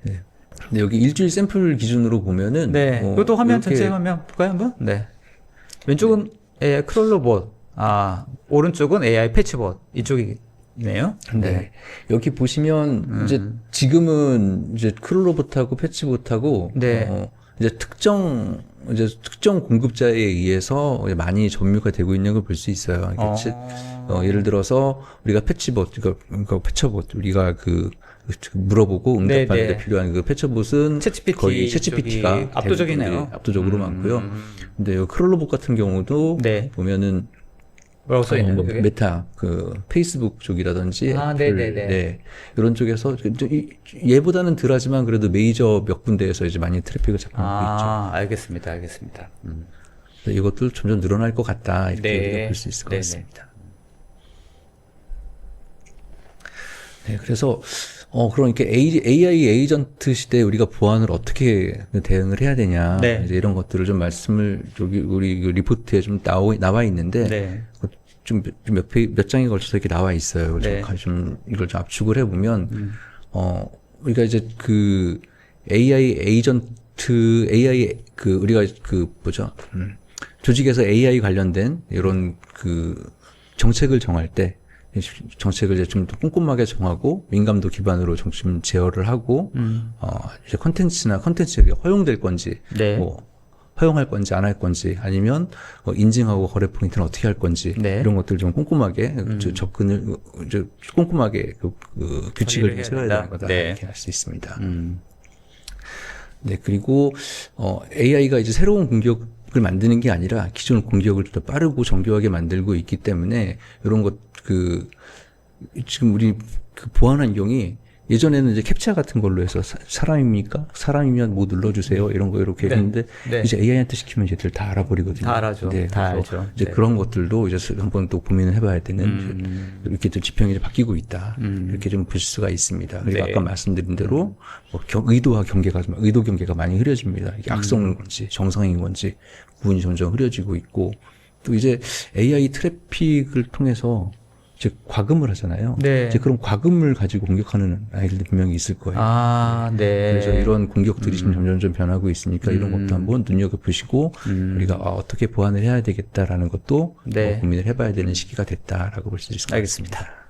근데 여기 일주일 샘플 기준으로 보면은 네. 그것도 화면 이렇게 전체 화면 볼까요, 한번? 네. 왼쪽은 AI 크롤러봇, 오른쪽은 AI 패치봇 이쪽이네요. 네. 여기 보시면 이제 지금은 이제 크롤러봇하고 패치봇하고 네. 이제 특정 공급자에 의해서 많이 점유가 되고 있는 걸 볼 수 있어요. 예를 들어서 우리가 패치봇, 그러니까 패처봇, 우리가 물어보고 응답하는 네, 데 네. 필요한 그 패처봇은 챗GPT 거의 챗GPT가 쪽이 압도적이네요. 압도적으로 많고요. 근데 이 크롤러봇 같은 경우도 네. 보면은 뭐라고 써 있나요? 그게? 메타, 페이스북 쪽이라든지, 네네네. 네, 이런 쪽에서 얘보다는 덜하지만 그래도 메이저 몇 군데에서 이제 많이 트래픽을 잡고 있죠. 알겠습니다. 알겠습니다. 이것도 점점 늘어날 것 같다 이렇게 네. 우리가 볼 수 있을 것 네네. 같습니다. 네, 그래서 그러니까 AI 에이전트 시대에 우리가 보안을 어떻게 대응을 해야 되냐 네. 이제 이런 것들을 좀 말씀을 여기 우리 그 리포트에 좀 나와 있는데 네. 몇 장에 걸쳐서 이렇게 나와 있어요. 네. 좀 이걸 좀 압축을 해보면 우리가 이제 그 AI 에이전트 우리가 조직에서 AI 관련된 이런 그 정책을 정할 때 정책을 이제 좀 더 꼼꼼하게 정하고 민감도 기반으로 좀 제어를 하고 이제 컨텐츠가 허용될 건지 네. 뭐 허용할 건지 안 할 건지 아니면 인증하고 거래 포인트는 어떻게 할 건지 네. 이런 것들 좀 꼼꼼하게 접근을 꼼꼼하게 그 규칙을 세워야 되는 거다 네. 이렇게 할 수 있습니다. 네, 그리고 AI가 이제 새로운 공격을 만드는 게 아니라 기존 공격을 더 빠르고 정교하게 만들고 있기 때문에 이런 것 지금 우리 그 보안 환경이 예전에는 이제 캡처 같은 걸로 해서 사람입니까? 사람이면 뭐 눌러주세요. 이런 거 이렇게 했는데 네. 이제 AI한테 시키면 얘들 다 알아버리거든요. 다 알아죠. 네, 다 그래서 알죠. 이제 네. 그런 것들도 이제 한번 또 고민을 해봐야 되는 이렇게 좀 지평이 이제 바뀌고 있다. 이렇게 좀 보실 수가 있습니다. 그리고 네. 아까 말씀드린 대로 뭐 의도 경계가 많이 흐려집니다. 이게 악성인 건지 정상인 건지 구분이 점점 흐려지고 있고 또 이제 AI 트래픽을 통해서 이제 과금을 하잖아요. 네. 이제 그런 과금을 가지고 공격하는 아이들도 분명히 있을 거예요. 아, 네. 그래서 이런 공격들이 지금 점점 변하고 있으니까 이런 것도 한번 눈여겨보시고 우리가 어떻게 보완을 해야 되겠다라는 것도 네. 고민을 해봐야 되는 시기가 됐다라고 볼 수 있을 것 알겠습니다. 같습니다.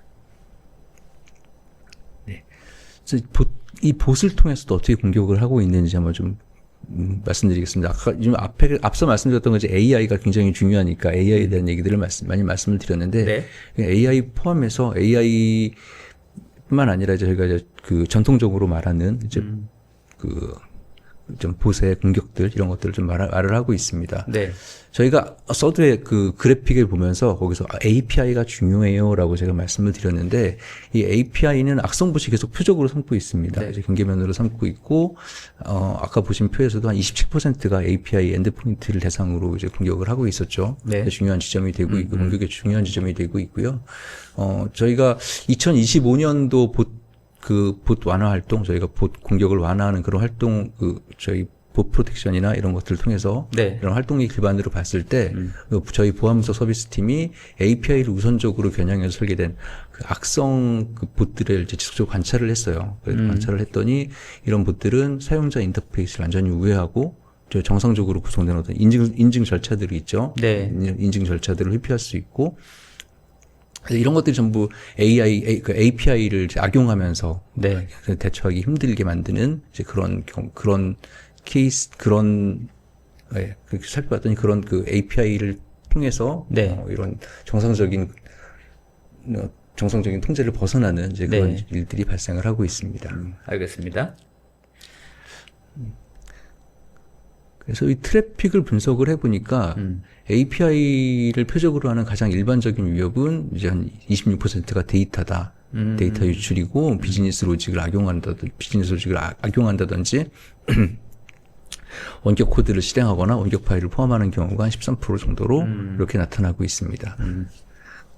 네. 그래서 이 봇을 통해서도 어떻게 공격을 하고 있는지 한번 좀 말씀드리겠습니다. 앞서 말씀드렸던 것이 AI가 굉장히 중요하니까 AI에 대한 얘기들을 많이 말씀을 드렸는데 네. AI 포함해서 AI뿐만 아니라 이제 저희가 이제 그 전통적으로 말하는 이제 좀 보세 공격들 이런 것들을 좀 말을 하고 있습니다. 네. 저희가 서두에 그 그래픽을 보면서 거기서 API가 중요해요라고 제가 말씀을 드렸는데 이 API는 악성봇이 계속 표적으로 삼고 있습니다. 네. 이제 경계면으로 삼고 있고 아까 보신 표에서도 한 27%가 API 엔드포인트를 대상으로 이제 공격을 하고 있었죠. 네. 중요한 지점이 되고 있고 공격의 중요한 지점이 되고 있고요. 저희가 2025년도 봇 완화 활동, 저희가 봇 공격을 완화하는 그런 활동, 저희 봇 프로텍션이나 이런 것들을 통해서 네. 이런 활동의 기반으로 봤을 때 저희 보안부서 서비스 팀이 API를 우선적으로 겨냥해서 설계된 그 악성 그 봇들을 이제 지속적으로 관찰을 했어요. 그래서 관찰을 했더니 이런 봇들은 사용자 인터페이스를 완전히 우회하고 저 정상적으로 구성된 어떤 인증 절차들이 있죠. 네. 인증 절차들을 회피할 수 있고 이런 것들이 전부 API를 악용하면서 네. 대처하기 힘들게 만드는 이제 그런 케이스 그렇게 살펴봤더니 그런 그 API를 통해서 네. 이런 정상적인 통제를 벗어나는 이제 그런 네. 일들이 발생을 하고 있습니다. 알겠습니다. 그래서 이 트래픽을 분석을 해보니까 API를 표적으로 하는 가장 일반적인 위협은 이제 한 26%가 데이터다. 데이터 유출이고 비즈니스 로직을 악용한다든지 원격 코드를 실행하거나 원격 파일을 포함하는 경우가 한 13% 정도로 이렇게 나타나고 있습니다.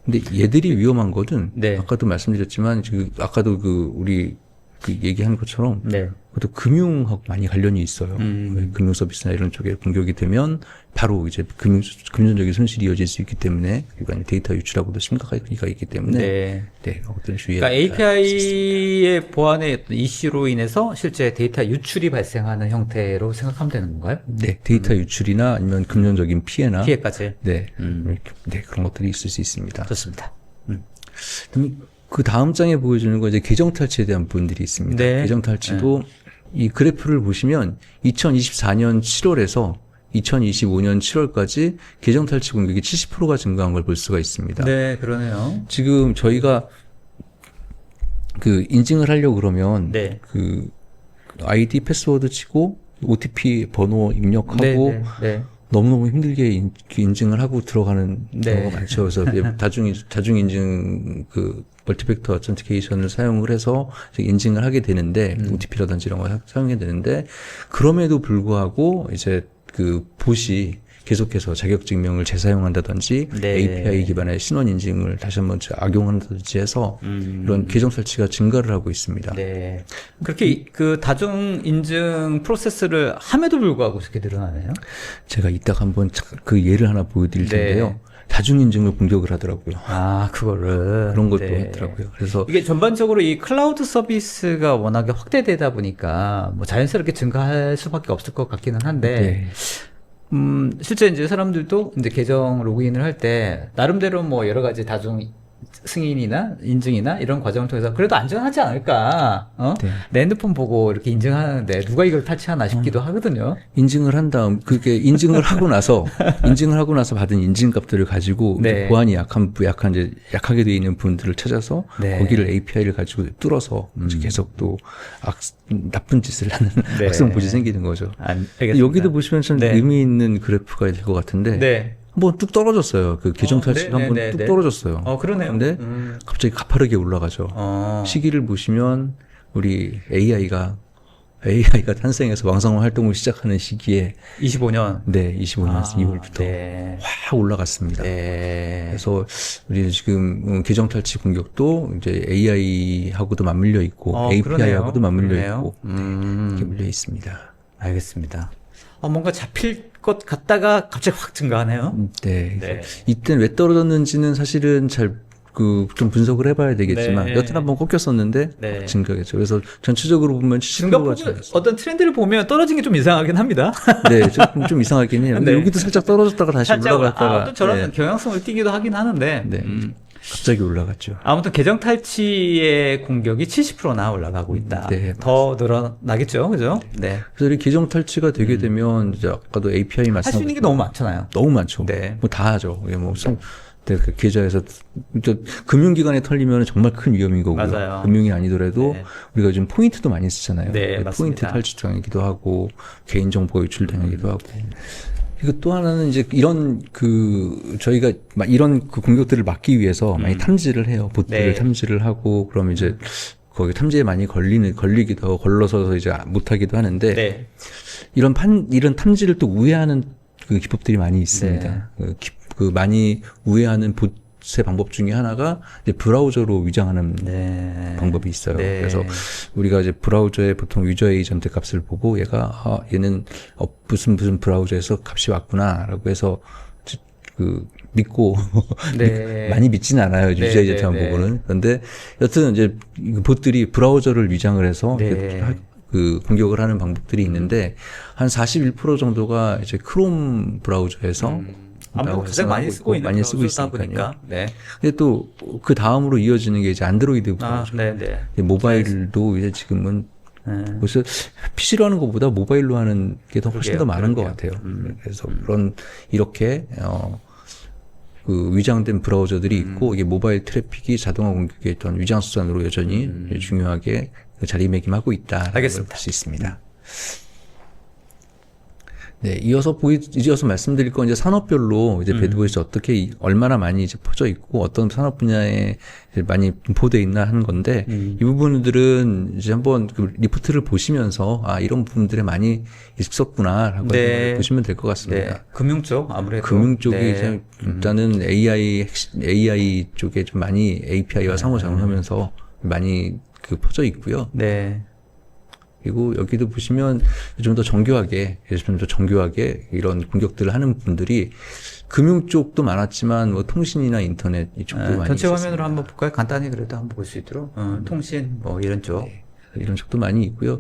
근데 얘들이 위험한 것은 네. 아까도 말씀드렸지만 아까도 우리 얘기한 것처럼 네. 그것도 금융하고 많이 관련이 있어요. 금융 서비스나 이런 쪽에 공격이 되면 바로 이제 금전적인 손실이 이어질 수 있기 때문에 그러니까 데이터 유출하고도 심각하기가 있기 때문에 네. 그것들을 주의해야 그러니까 API의 보안의 어떤 이슈로 인해서 실제 데이터 유출이 발생하는 형태로 생각하면 되는 건가요? 네, 데이터 유출이나 아니면 금전적인 피해나 피해까지. 네, 네 그런 것들이 있을 수 있습니다. 좋습니다. 그 다음 장에 보여주는 건 이제 계정 탈취에 대한 부분들이 있습니다. 네. 계정 탈취도 이 그래프를 보시면 2024년 7월에서 2025년 7월까지 계정 탈취 공격이 70%가 증가한 걸 볼 수가 있습니다. 네, 그러네요. 지금 저희가 인증을 하려고 그러면 네. 아이디 패스워드 치고 OTP 번호 입력하고 네. 너무너무 힘들게 인증을 하고 들어가는 네. 경우가 많죠. 그래서 다중 인증 멀티팩터 어텐티케이션을 사용을 해서 인증을 하게 되는데 OTP라든지 이런 걸 사용해야 되는데 그럼에도 불구하고 이제 봇이 계속해서 자격 증명을 재사용한다든지 네. API 기반의 신원 인증을 다시 한번 악용한다든지 해서 이런 계정 탈취가 증가를 하고 있습니다. 네. 그렇게 그 다중 인증 프로세스를 함에도 불구하고 그렇게 늘어나네요. 제가 이따가 한번 그 예를 하나 보여드릴 텐데요. 네. 다중 인증을 공격을 하더라고요. 아, 그거를. 그런 것도 네. 했더라고요. 그래서 이게 전반적으로 이 클라우드 서비스가 워낙에 확대되다 보니까 뭐 자연스럽게 증가할 수밖에 없을 것 같기는 한데, 네. 실제 이제 사람들도 이제 계정 로그인을 할 때 나름대로 뭐 여러 가지 다중 승인이나 인증이나 이런 과정을 통해서 그래도 안전하지 않을까? 네. 내 핸드폰 보고 이렇게 인증하는데 누가 이걸 탈취하나 싶기도 하거든요. 인증을 한 다음 그게 인증을 하고 나서 받은 인증값들을 가지고 네. 이제 보안이 약하게 되어 있는 분들을 찾아서 네. 거기를 API를 가지고 뚫어서 이제 계속 또 나쁜 짓을 하는 네. 악성봇이 생기는 거죠. 알겠습니다. 여기도 보시면 참 네. 의미 있는 그래프가 될 것 같은데 네. 한번 뚝 떨어졌어요. 그 계정 탈취가 네, 한번 네, 뚝 네. 떨어졌어요. 그러네요. 근데 갑자기 가파르게 올라가죠. 시기를 보시면 우리 AI가 탄생해서 왕성한 활동을 시작하는 시기에 25년. 네, 25년 2월부터 네. 확 올라갔습니다. 네. 그래서 우리 지금 계정 탈취 공격도 이제 AI하고도 맞물려 있고 API하고도 맞물려 그러네요. 있고 이렇게 물려 있습니다. 알겠습니다. 뭔가 잡힐 것 같다가 갑자기 확 증가하네요. 네. 네. 이때는 왜 떨어졌는지는 사실은 좀 분석을 해봐야 되겠지만 네. 여튼 한번 꺾였었는데 네. 증가했죠. 그래서 전체적으로 보면 70%가 증가폭은 어떤 트렌드를 보면 떨어진 게 좀 이상하긴 합니다. 네, 좀 이상하긴 해요. 근데 네. 여기도 살짝 떨어졌다가 다시 올라갔다가 또 저런 네. 경향성을 띠기도 하긴 하는데. 네. 갑자기 올라갔죠. 아무튼 계정 탈취의 공격이 70%나 올라가고 있다. 네, 더 늘어나겠죠, 그죠? 네. 그래서 이 계정 탈취가 되게 되면 이제 아까도 API 할 수 있는 게 너무 많잖아요. 너무 많죠. 네. 뭐 다 하죠. 이게 뭐 그 계좌에서 금융기관에 털리면 정말 큰 위험인 거고요. 맞아요. 금융이 아니더라도 네. 우리가 요즘 포인트도 많이 쓰잖아요. 네, 포인트 맞습니다. 탈취당하기도 하고 개인정보 유출당하기도 하고. 이거 또 하나는 이제 저희가 이런 그 공격들을 막기 위해서 많이 탐지를 해요. 봇들을 네. 탐지를 하고 그럼 이제 거기 탐지에 많이 걸리기도 하고 걸러서 이제 못하기도 하는데 네. 이런 탐지를 또 우회하는 그 기법들이 많이 있습니다. 네. 그 많이 우회하는 봇의 방법 중에 하나가 이제 브라우저로 위장하는 네. 방법이 있어요. 네. 그래서 우리가 이제 브라우저에 보통 유저 에이전트 값을 보고 얘가 얘는 무슨 브라우저에서 값이 왔구나라고 해서 믿고 네. 많이 믿진 않아요. 네, 유저 에이전트만 네, 네. 보고는. 그런데 여튼 이제 봇들이 브라우저를 위장을 해서 네. 그 공격을 하는 방법들이 있는데 한 41% 정도가 이제 크롬 브라우저에서 아무래도 가장 많이 쓰고 있는 많이 쓰고 브라우저다 있으니까요. 보니까. 네. 근데 또 그 다음으로 이어지는 게 이제 안드로이드 브라우저. 네, 네. 모바일도 이제 지금은 벌써 PC로 하는 것보다 모바일로 하는 게 더 훨씬 더 많은 것 같아요. 그래서 이렇게 그 위장된 브라우저들이 있고 이게 모바일 트래픽이 자동화 공격의 어떤 위장 수단으로 여전히 중요하게 자리매김하고 있다라고 볼 수 있습니다. 네, 이어서 말씀드릴 건 이제 산업별로 이제 배드보이스 어떻게 얼마나 많이 이제 퍼져 있고 어떤 산업 분야에 이제 많이 분포되어 있나 하는 건데 이 부분들은 이제 한번 그 리포트를 보시면서 이런 부분들에 많이 있었구나라고 네. 보시면 될 것 같습니다. 네. 금융 쪽 아무래도. 금융 쪽이 네. 이제 일단은 AI 쪽에 좀 많이 API와 상호작용하면서 많이 퍼져 있고요. 네. 그리고 여기도 보시면 좀 더 정교하게 이런 공격들을 하는 분들이 금융 쪽도 많았지만 뭐 통신이나 인터넷 이쪽도 많이 전체 있었습니다. 화면으로 한번 볼까요? 간단히 그래도 한번 볼 수 있도록. 통신 뭐 이런 쪽. 네, 이런 쪽도 많이 있고요.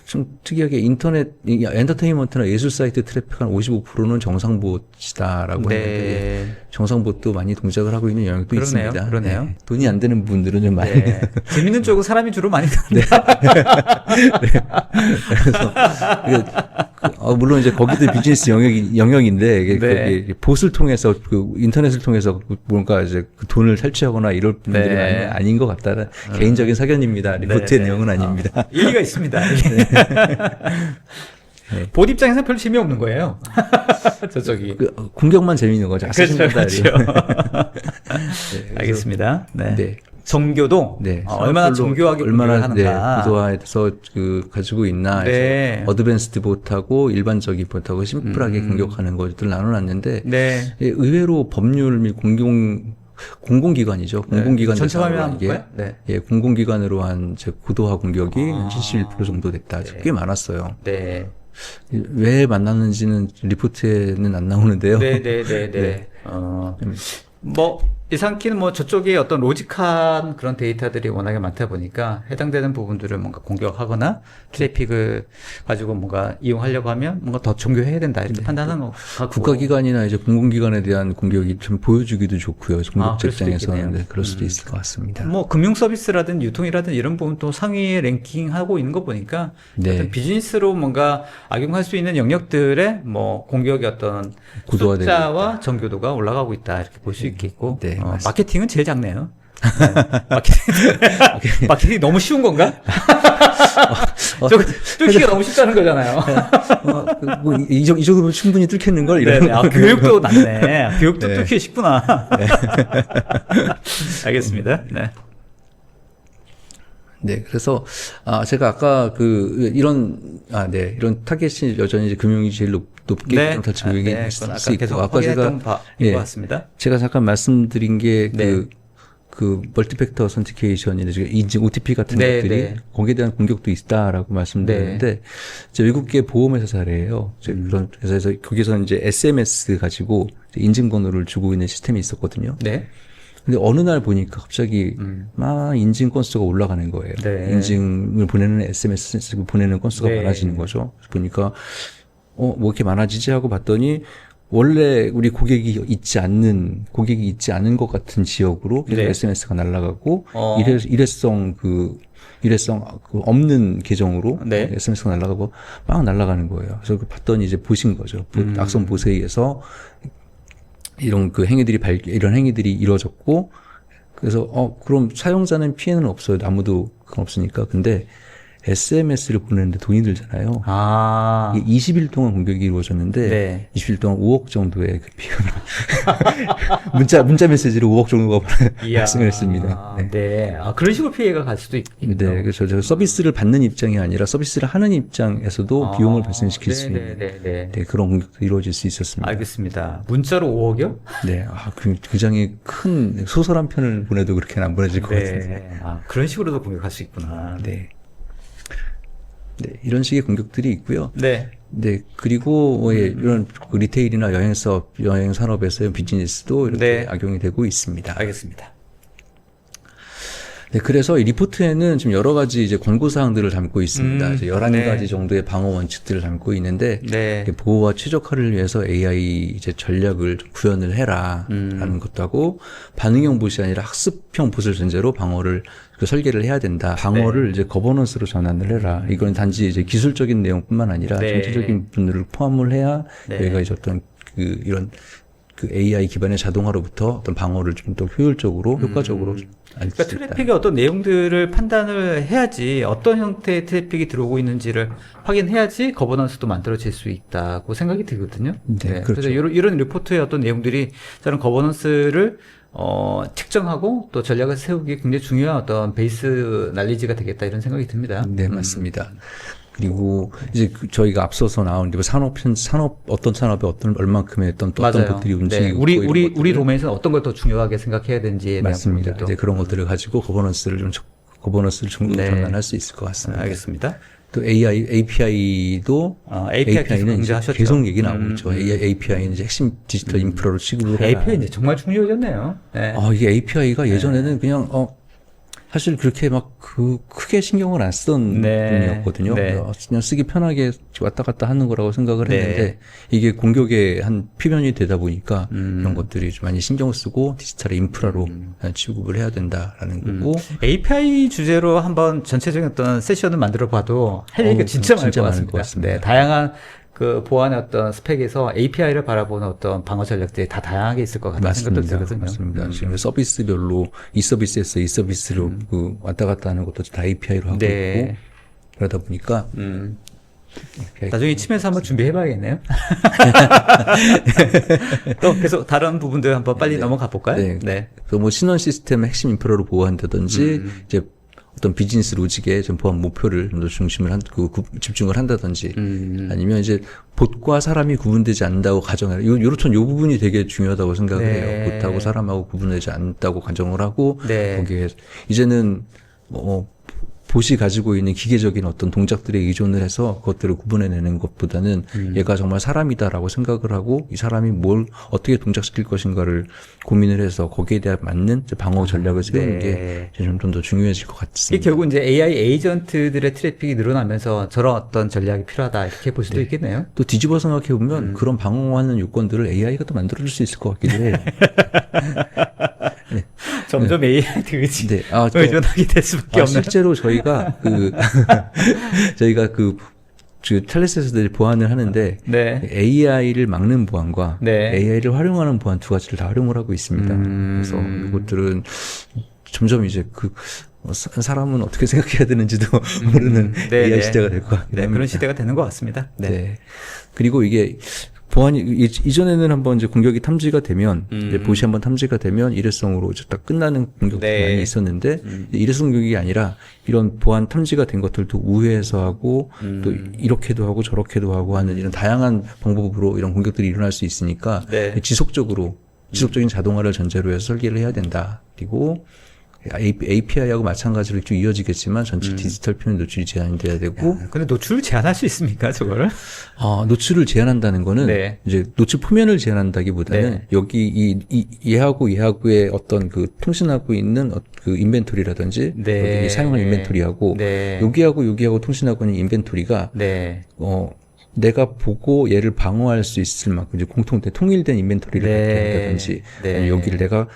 좀 특이하게 엔터테인먼트나 예술 사이트 트래픽 한 55%는 정상봇이다라고 네. 했는데 정상봇도 많이 동작을 하고 있는 영역도 그러네요. 있습니다. 그러네요. 네. 돈이 안 되는 분들은 좀 많이 네. 재밌는 쪽은 사람이 주로 많이 그래서 물론 이제 거기도 비즈니스 영역인데 이게 네. 거기 봇을 통해서 인터넷을 통해서 뭔가 이제 돈을 탈취하거나 이럴 분들이 네. 아닌 것 같다는 개인적인 사견입니다. 리포트의 네. 내용은 아닙니다. 일리가 있습니다. 네. 봇 입장에서 별로 재미없는 거예요. 저쪽이. 공격만 재미있는 거죠. 그렇죠. 네, 알겠습니다. 네. 네. 정교도 네, 얼마나 정교하게 얼마나 공격을 하는가. 구도화해서 가지고 있나 해서 네. 어드밴스드 봇하고 일반적인 봇하고 심플하게 공격하는 것들 나눠놨는데 네. 예, 의외로 법률 및 공공기관이죠. 공공기관 전체 대상으로 화면 한 게, 볼까요? 네. 예, 공공기관으로 한 고도화 공격이 아, 71% 정도 됐다. 네. 꽤 많았어요. 네. 왜 만났는지는 리포트에는 안 나오는데요. 네네네네. 네. 뭐, 이상키는 뭐 저쪽에 어떤 로직한 그런 데이터들이 워낙에 많다 보니까 해당되는 부분들을 뭔가 공격하거나 트래픽을 가지고 뭔가 이용하려고 하면 뭔가 더 정교해야 된다. 이렇게 판단하는 것 같고. 국가기관이나 이제 공공기관에 대한 공격이 좀 보여주기도 좋고요. 공격자 그럴 수도 입장에서는 있겠네요. 네, 그럴 수도 있을 것 같습니다. 뭐 금융 서비스라든 유통이라든 이런 부분 또 상위에 랭킹하고 있는 거 보니까 네. 어떤 비즈니스로 뭔가 악용할 수 있는 영역들의 뭐 공격의 어떤 구도화되고 숫자와 정교도가 올라가고 있다 이렇게 볼 수 있겠고 네, 맞습니다. 마케팅은 제일 작네요. 네. 마케팅이 너무 쉬운 건가? 뚫기가 너무 쉽다는 거잖아요. 이 정도면 충분히 뚫겠는 걸 이런. 네네. 교육도 낮네. 교육도 네. 뚫기 쉽구나. 알겠습니다. 네. 네, 그래서 제가 아까 이런 타겟이 여전히 이제 금융이 제일 높게 네. 탈 얘기 네. 할수 그건 아까 계속 있고 아까 제가 확인했던 바인 것 같습니다. 제가 잠깐 말씀드린 게 네. 멀티팩터 어선티케이션이나 인증 OTP 같은 네, 것들이 네. 거기에 대한 공격도 있다라고 말씀드렸는데 이제 외국계 보험회사 사례예요. 그런 회사에서 거기서 이제 SMS 가지고 이제 인증번호를 주고 있는 시스템이 있었거든요. 네. 근데 어느 날 보니까 갑자기 막 인증 건수가 올라가는 거예요. 네. 인증을 보내는 SMS 보내는 건수가 네. 많아지는 거죠. 그래서 보니까 뭐 이렇게 많아지지 하고 봤더니 원래 우리 고객이 있지 않는 것 같은 지역으로 계속 네. SMS가 날아가고 일회성 없는 계정으로 네. SMS가 날아가고 막 날아가는 거예요. 그래서 봤더니 이제 보신 거죠. 악성 보세에 의해서 이런 행위들이 이루어졌고, 그래서, 그럼 사용자는 피해는 없어요. 아무도 그건 없으니까. 근데 SMS를 보내는데 돈이 들잖아요. 이게 20일 동안 공격이 이루어졌는데, 네. 20일 동안 5억 정도의 그 피해가, 문자 메시지로 5억 정도가 발생을 했습니다. 네. 네. 그런 식으로 피해가 갈 수도 있군요. 네. 그래서 제가 서비스를 받는 입장이 아니라 서비스를 하는 입장에서도 비용을 발생시킬 수 있는 네. 그런 공격도 이루어질 수 있었습니다. 알겠습니다. 문자로 5억이요? 네, 굉장히 큰 소설 한 편을 보내도 그렇게는 안 보내질 것 같은데. 네. 그런 식으로도 공격할 수 있구나. 네. 네, 이런 식의 공격들이 있고요. 네. 네, 그리고 이런 리테일이나 여행 산업에서의 비즈니스도 이렇게 네. 악용이 되고 있습니다. 알겠습니다. 네, 그래서 이 리포트에는 지금 여러 가지 이제 권고 사항들을 담고 있습니다. 이제 11가지 네. 정도의 방어 원칙들을 담고 있는데 네. 보호와 최적화를 위해서 AI 이제 전략을 좀 구현을 해라라는 것도 하고 반응형 봇이 아니라 학습형 봇을 전제로 방어를 설계를 해야 된다. 방어를 이제 거버넌스로 전환을 해라. 이건 단지 이제 기술적인 내용뿐만 아니라 네. 정치적인 부분들을 포함을 해야 네. 저희가 이제 어떤 이런 AI 기반의 자동화로부터 어떤 방어를 좀 더 효과적으로 알 수 그러니까 있다. 트래픽의 어떤 내용들을 판단을 해야지 어떤 형태의 트래픽이 들어오고 있는지를 확인해야지 거버넌스도 만들어질 수 있다고 생각이 들거든요. 네, 그렇죠. 그래서 이런 리포트의 어떤 내용들이 저는 거버넌스를 측정하고 또 전략을 세우기 굉장히 중요한 어떤 베이스 날리지가 되겠다 이런 생각이 듭니다. 네, 맞습니다. 그리고 이제 저희가 앞서서 나온 어떤 산업에 얼만큼의 어떤 것들이 움직이고 네. 우리 도메인에서는 어떤 걸 더 중요하게 생각해야 되는지에 대한 맞습니다. 부분들도. 이제 그런 것들을 가지고 거버넌스를 네. 전환할 수 있을 것 같습니다. 알겠습니다. 또 API도 API는 이제 계속 얘기 나오고 있죠. API는 이제 핵심 디지털 인프라로 취급을 해라. API 이제 정말 중요해졌네요. 네. 이게 API가 예전에는 그냥 사실 그렇게 막 크게 신경을 안 쓰던 부분이었거든요. 네. 그냥 쓰기 편하게 왔다 갔다 하는 거라고 생각을 네. 했는데 이게 공격의 한 표면이 되다 보니까 이런 것들이 좀 많이 신경을 쓰고 디지털의 인프라로 취급을 해야 된다라는 거고. API 주제로 한번 전체적인 어떤 세션을 만들어 봐도 할 얘기가 진짜 많을 것 같습니다. 네, 다양한 그 보안의 어떤 스펙에서 API를 바라보는 어떤 방어 전략들이 다 다양하게 있을 것 같다는 생각도 들거든요. 맞습니다. 지금 서비스별로 이 서비스에서 이 서비스로 왔다 갔다 하는 것도 다 API로 하고 네. 있고 그러다 보니까 나중에 치면서 한번 준비해봐야겠네요. 또 계속 다른 부분들 한번 빨리 넘어가 볼까요? 네. 네. 뭐 신원 시스템의 핵심 인프라를 보호한다든지 이제 어떤 비즈니스 로직의 좀 보안 목표를 좀 더 중심을 집중을 한다든지 아니면 이제 봇과 사람이 구분되지 않는다고 가정해요. 요 부분이 되게 중요하다고 생각을 네. 해요. 봇하고 사람하고 구분되지 않다고 가정을 하고 네. 거기에 이제는 봇이 가지고 있는 기계적인 어떤 동작들에 의존을 해서 그것들을 구분해내는 것보다는 얘가 정말 사람이다라고 생각을 하고 이 사람이 뭘 어떻게 동작시킬 것인가를 고민을 해서 거기에 대한 맞는 방어 전략을 세우는 네. 게 좀 더 중요해질 것 이게 같습니다. 결국 이제 AI 에이전트들의 트래픽이 늘어나면서 저런 어떤 전략이 필요하다 이렇게 볼 수도 있겠네요. 또 뒤집어 생각해 보면 그런 방어하는 요건들을 AI가 또 만들어줄 수 있을 것 같기도 해요. 점점 AI한테 네. 의존하게 될 수밖에 없는. 실제로 저희가 텔레스에서 보안을 하는데 네. AI를 막는 보안과 네. AI를 활용하는 보안 두 가지를 다 활용을 하고 있습니다. 그래서 이것들은 점점 이제 사람은 어떻게 생각해야 되는지도 모르는 네, AI 네. 시대가 될 것 같긴 네, 합니다. 그런 시대가 되는 것 같습니다. 네. 네. 그리고 이게 보안이 이전에는 한번 이제 공격이 탐지가 되면 이제 봇이 한번 탐지가 되면 일회성으로 이제 딱 끝나는 공격들이 네. 많이 있었는데 이제 일회성 공격이 아니라 이런 보안 탐지가 된 것들도 우회해서 하고 또 이렇게도 하고 저렇게도 하고 하는 이런 다양한 방법으로 이런 공격들이 일어날 수 있으니까 네. 지속적인 자동화를 전제로 해서 설계를 해야 된다. 그리고 API하고 마찬가지로 쭉 이어지겠지만 전체 디지털 표현 노출이 제한이 돼야 되고. 근데 노출을 제한할 수 있습니까, 저거를? 노출을 제한한다는 거는 네. 이제 노출 표면을 제한한다기보다는 네. 여기 얘하고의 어떤 통신하고 있는 그 인벤토리라든지 네. 여기 사용한 인벤토리하고 네. 여기하고 통신하고 있는 인벤토리가 네. 내가 보고 얘를 방어할 수 있을 만큼 이제 통일된 인벤토리를 네. 갖게 한다든지 네. 아니면 여기를 내가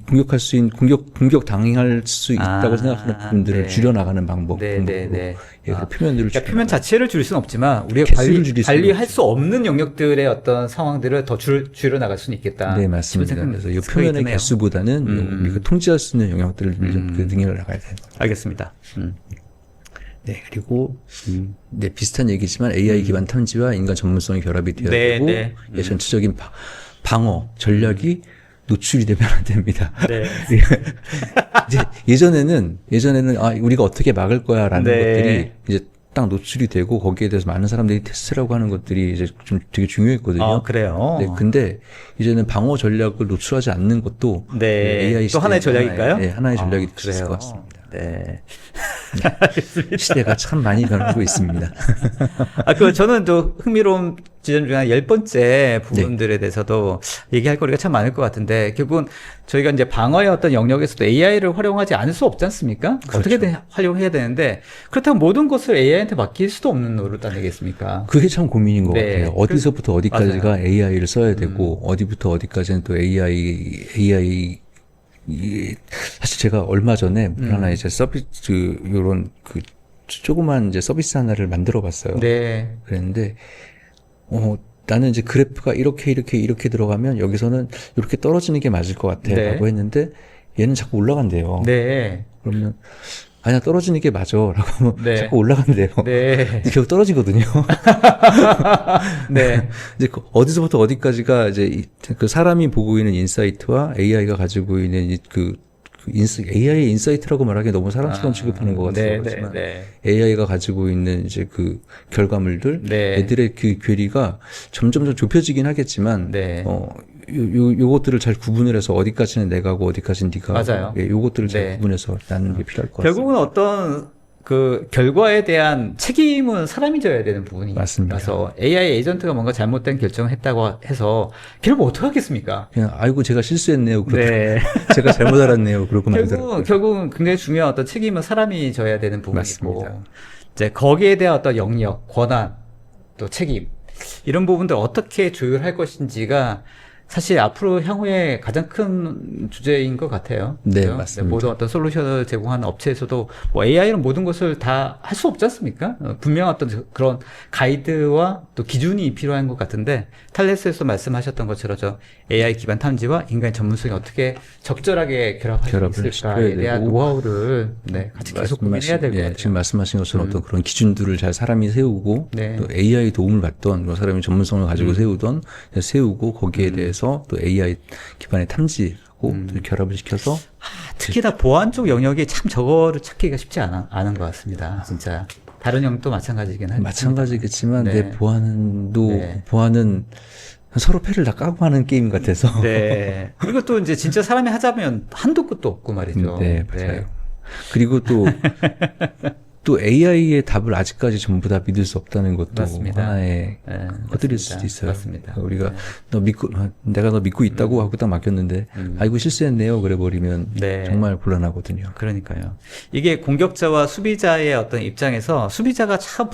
공격할 수 있는 공격 당할 수 있다고 생각하는 부분들을 네. 줄여나가는 방법으로 네. 표면들을 그러니까 표면 자체를 줄일 수는 없지만 우리가 개수를 줄일 수는 관리할 수 없는 영역들의 어떤 상황들을 더 줄여 나갈 수는 있겠다. 네, 맞습니다. 그래서 이 표면의 개수보다는 우리가 통제할 수 있는 영역들을 능력을 나가야 돼요. 알겠습니다. 네, 그리고 네, 비슷한 얘기지만 AI 기반 탐지와 인간 전문성이 결합이 되어야 네, 되고 네. 전체적인 방어 전략이 노출이 되면 안 됩니다. 네. 이제 예전에는 우리가 어떻게 막을 거야라는 네. 것들이 이제 딱 노출이 되고 거기에 대해서 많은 사람들이 테스트라고 하는 것들이 이제 좀 되게 중요했거든요. 그래요. 네, 근데 이제는 방어 전략을 노출하지 않는 것도 네. AI 또 하나의 전략일까요? 하나의 전략이 될 수 그래요. 있을 것 같습니다. 네. 시대가 참 많이 변하고 있습니다. 저는 또 흥미로운 지점 중에 10번째 부분들에 대해서도 얘기할 거리가 참 많을 것 같은데, 결국은 저희가 이제 방어의 어떤 영역에서도 AI를 활용하지 않을 수 없지 않습니까? 그렇죠. 어떻게든 활용해야 되는데, 그렇다면 모든 것을 AI한테 맡길 수도 없는 노릇 아니겠습니까? 그게 참 고민인 것 네. 같아요. 어디서부터 어디까지가 맞아요. AI를 써야 되고, 어디부터 어디까지는 또 사실 제가 얼마 전에 하나 이제 요런 조그만 이제 서비스 하나를 만들어 봤어요. 네. 그랬는데, 나는 이제 그래프가 이렇게 들어가면 여기서는 이렇게 떨어지는 게 맞을 것 같아. 네. 라고 했는데, 얘는 자꾸 올라간대요. 네. 그러면, 아니야, 떨어지는 게 맞아. 라고 하면 네. 자꾸 올라간대요. 네. 결국 떨어지거든요. 네. 이제 어디서부터 어디까지가 이제 그 사람이 보고 있는 인사이트와 AI가 가지고 있는 AI의 인사이트라고 말하기 너무 사람처럼 취급하는 것 같아요. 그렇지만 AI가 가지고 있는 이제 그 결과물들, 네. 애들의 그 괴리가 점점 좁혀지긴 하겠지만, 네. 요것들을 잘 구분을 해서 어디까지는 내가 하고 어디까지는 네가 맞아요. 하고, 요것들을 잘 네. 구분해서 나누는 게 필요할 것 같습니다. 결국은 어떤 그 결과에 대한 책임은 사람이 져야 되는 부분이 맞습니다. 라서 AI 에이전트가 뭔가 잘못된 결정을 했다고 해서 걔를 뭐 어떻게 하겠습니까? 그냥 아이고 제가 실수했네요. 네. 제가 잘못 알았네요. 그러고 말더라고요. 결국은 굉장히 중요한 어떤 책임은 사람이 져야 되는 부분이고, 맞습니다. 이제 거기에 대한 어떤 영역, 권한, 또 책임 이런 부분들 어떻게 조율할 것인지가 사실 앞으로 향후에 가장 큰 주제인 것 같아요. 네, 그죠? 맞습니다. 모든 어떤 솔루션을 제공하는 업체에서도 뭐 AI는 모든 것을 다 할 수 없지 않습니까? 분명한 어떤 그런 가이드와 또 기준이 필요한 것 같은데 탈레스에서 말씀하셨던 것처럼 저 AI 기반 탐지와 인간의 전문성이 어떻게 적절하게 결합할 결합을 수 있을까에 시켜야 대한 되고, 노하우를 네, 같이 계속 고민해야 될 것 같아요. 지금 말씀하신 것처럼 어떤 그런 기준들을 잘 사람이 세우고 네. 또 AI 도움을 받던 그 사람이 전문성을 가지고 세우고 거기에 대해서 또 AI 기반의 탐지하고 또 결합을 시켜서 특히나 보안 쪽 영역이 참 저거를 찾기가 쉽지 않은 것 같습니다. 진짜. 다른 영역도 마찬가지긴 하죠. 마찬가지겠지만 네. 내 보안도 네. 보안은 서로 패를 다 까고 하는 게임 같아서 네. 그리고 또 이제 진짜 사람이 하자면 한도 끝도 없고 말이죠. 네, 맞아요. 그리고 또 AI의 답을 아직까지 전부 다 믿을 수 없다는 것도 맞습니다. 하나의 네, 것들일 맞습니다. 수도 있어요. 맞습니다. 우리가 네. 내가 너 믿고 있다고 하고 딱 맡겼는데, 아이고 실수했네요. 그래 버리면 네. 정말 곤란하거든요. 그러니까요. 이게 공격자와 수비자의 어떤 입장에서 수비자가 참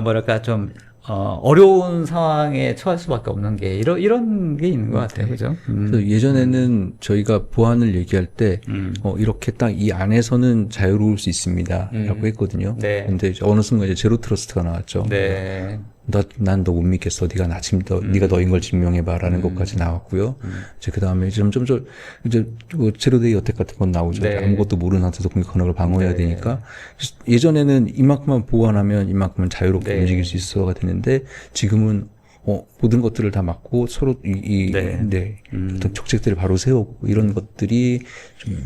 뭐랄까 좀 어려운 상황에 처할 수밖에 없는 게 이런 게 있는 것 같아요. 그죠? 그래서 예전에는 저희가 보안을 얘기할 때 이렇게 딱 이 안에서는 자유로울 수 있습니다라고 했거든요. 네. 근데 이제 어느 순간 이제 제로 트러스트가 나왔죠. 네. 난 너 못 믿겠어. 네가 네가 너인 걸 증명해봐라는 것까지 나왔고요. 이제 그 다음에 점점 이제 뭐 제로데이 어택 같은 건 나오죠. 네. 아무것도 모르는 상태에서 공격하는 걸 방어해야 네. 되니까 예전에는 이만큼만 보완하면 이만큼은 자유롭게 네. 움직일 수 있어가 되는데 지금은 모든 것들을 다 막고 서로 어떤 적색들을 바로 세우고 이런 것들이 좀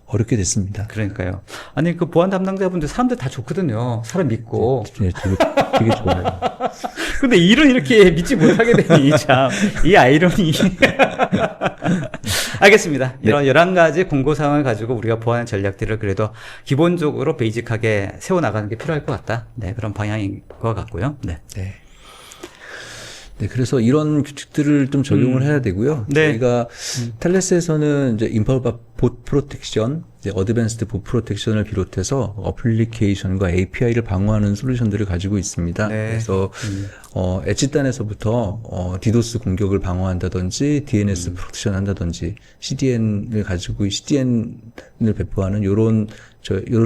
어렵게 됐습니다. 그러니까요. 아니 그 보안 담당자분들 사람들 다 좋거든요. 사람 믿고. 네, 되게 좋아요. 근데 일은 이렇게 믿지 못하게 되니 참 이 아이러니. 알겠습니다. 이런 11가지 공고사항을 가지고 우리가 보안 전략들을 그래도 기본적으로 베이직하게 세워나가는 게 필요할 것 같다. 네, 그런 방향인 것 같고요. 네. 네, 그래서 이런 규칙들을 좀 적용을 해야 되고요. 네. 저희가 탈레스에서는 이제 인펄바 봇 프로텍션, 이제 어드밴스드 봇 프로텍션을 비롯해서 어플리케이션과 API를 방어하는 솔루션들을 가지고 있습니다. 네. 그래서 엣지단에서부터 디도스 공격을 방어한다든지 DNS 프로텍션 한다든지 CDN을 배포하는 요런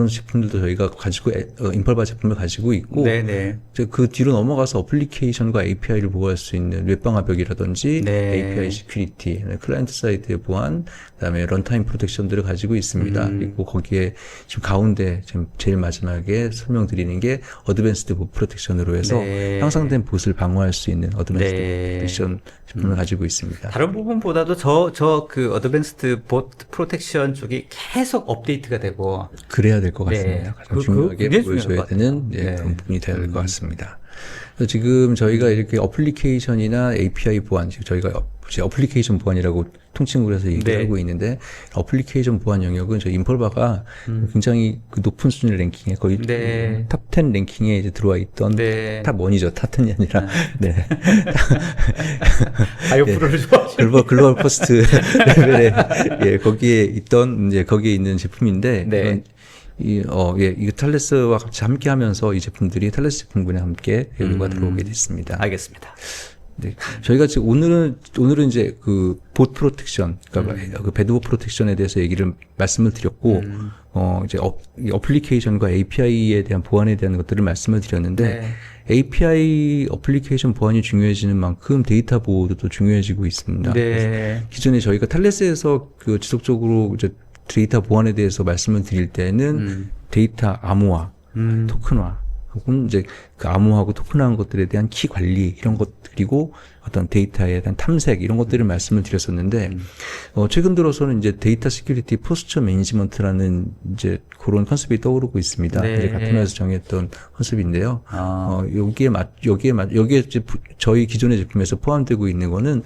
제품들도 저희가 가지고 인펄바 제품을 가지고 있고 네네. 이제 그 뒤로 넘어가서 어플리케이션과 API를 보호할 수 있는 웹방화벽이라든지 네. API 시큐리티, 클라이언트 사이드의 보안, 그다음에 런타임 프로텍션들을 가지고 있습니다. 그리고 거기에 지금 가운데 지금 제일 마지막에 설명드리는 게 어드밴스드 봇 프로텍션으로 해서 네. 향상된 봇을 방어할 수 있는 어드밴스드 네. 프로텍션 제품을 가지고 있습니다. 다른 부분보다도 그 어드밴스드 봇 프로텍션 쪽이 계속 업데이트가 되고 그래야 될 것 네. 같습니다. 가장 그거 중요하게 굉장히 보여줘야 중요할 것 되는 같아요. 네. 그런 부분이 되어야 될 것 같습니다. 그래서 지금 저희가 이렇게 어플리케이션이나 API 보안, 지금 저희가 이제 어플리케이션 보안이라고 통칭을 해서 얘기를 네. 하고 있는데 어플리케이션 보안 영역은 저희 인펄바가 굉장히 그 높은 순위 랭킹에 거의 네. 탑 10 랭킹에 이제 들어와 있던 네. 탑 1이죠. 탑 10이 아니라 네. 바이오프로를 좋아하시는 글로벌 퍼스트 레벨에 예, 거기에 있는 제품인데 네. 이 탈레스와 같이 함께 하면서 이 제품들이 탈레스 제품군에 함께 연구가 들어오게 됐습니다. 알겠습니다. 네. 저희가 지금 오늘은 이제 그 봇 프로텍션, 그러니까 그 배드봇 프로텍션에 대해서 말씀을 드렸고, 이제 이 어플리케이션과 API에 대한 보안에 대한 것들을 말씀을 드렸는데, 네. API 어플리케이션 보안이 중요해지는 만큼 데이터 보호도 또 중요해지고 있습니다. 네. 기존에 저희가 탈레스에서 그 지속적으로 이제 데이터 보안에 대해서 말씀을 드릴 때는 데이터 암호화, 토큰화, 혹은 이제 그 암호하고 토큰화한 것들에 대한 키 관리 이런 것 그리고 어떤 데이터에 대한 탐색 이런 것들을 말씀을 드렸었는데 최근 들어서는 이제 데이터 시큐리티 포스처 매니지먼트라는 이제 그런 컨셉이 떠오르고 있습니다. 네. 이제 같은 회사에서 정했던 컨셉인데요. 여기에 이제 저희 기존의 제품에서 포함되고 있는 거는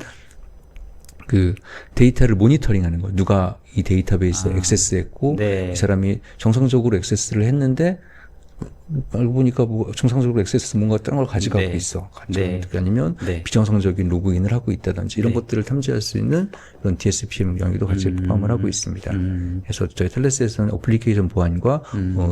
그 데이터를 모니터링하는 거. 누가 이 데이터베이스에 액세스했고 네. 이 사람이 정상적으로 액세스를 했는데 알고 보니까 뭐 정상적으로 액세스 뭔가 다른 걸 가져가고 네. 있어. 네. 아니면 네. 비정상적인 로그인을 하고 있다든지 이런 네. 것들을 탐지할 수 있는 그런 DSPM 영역도 같이 포함을 하고 있습니다. 그래서 저희 텔레스에서는 어플리케이션 보안과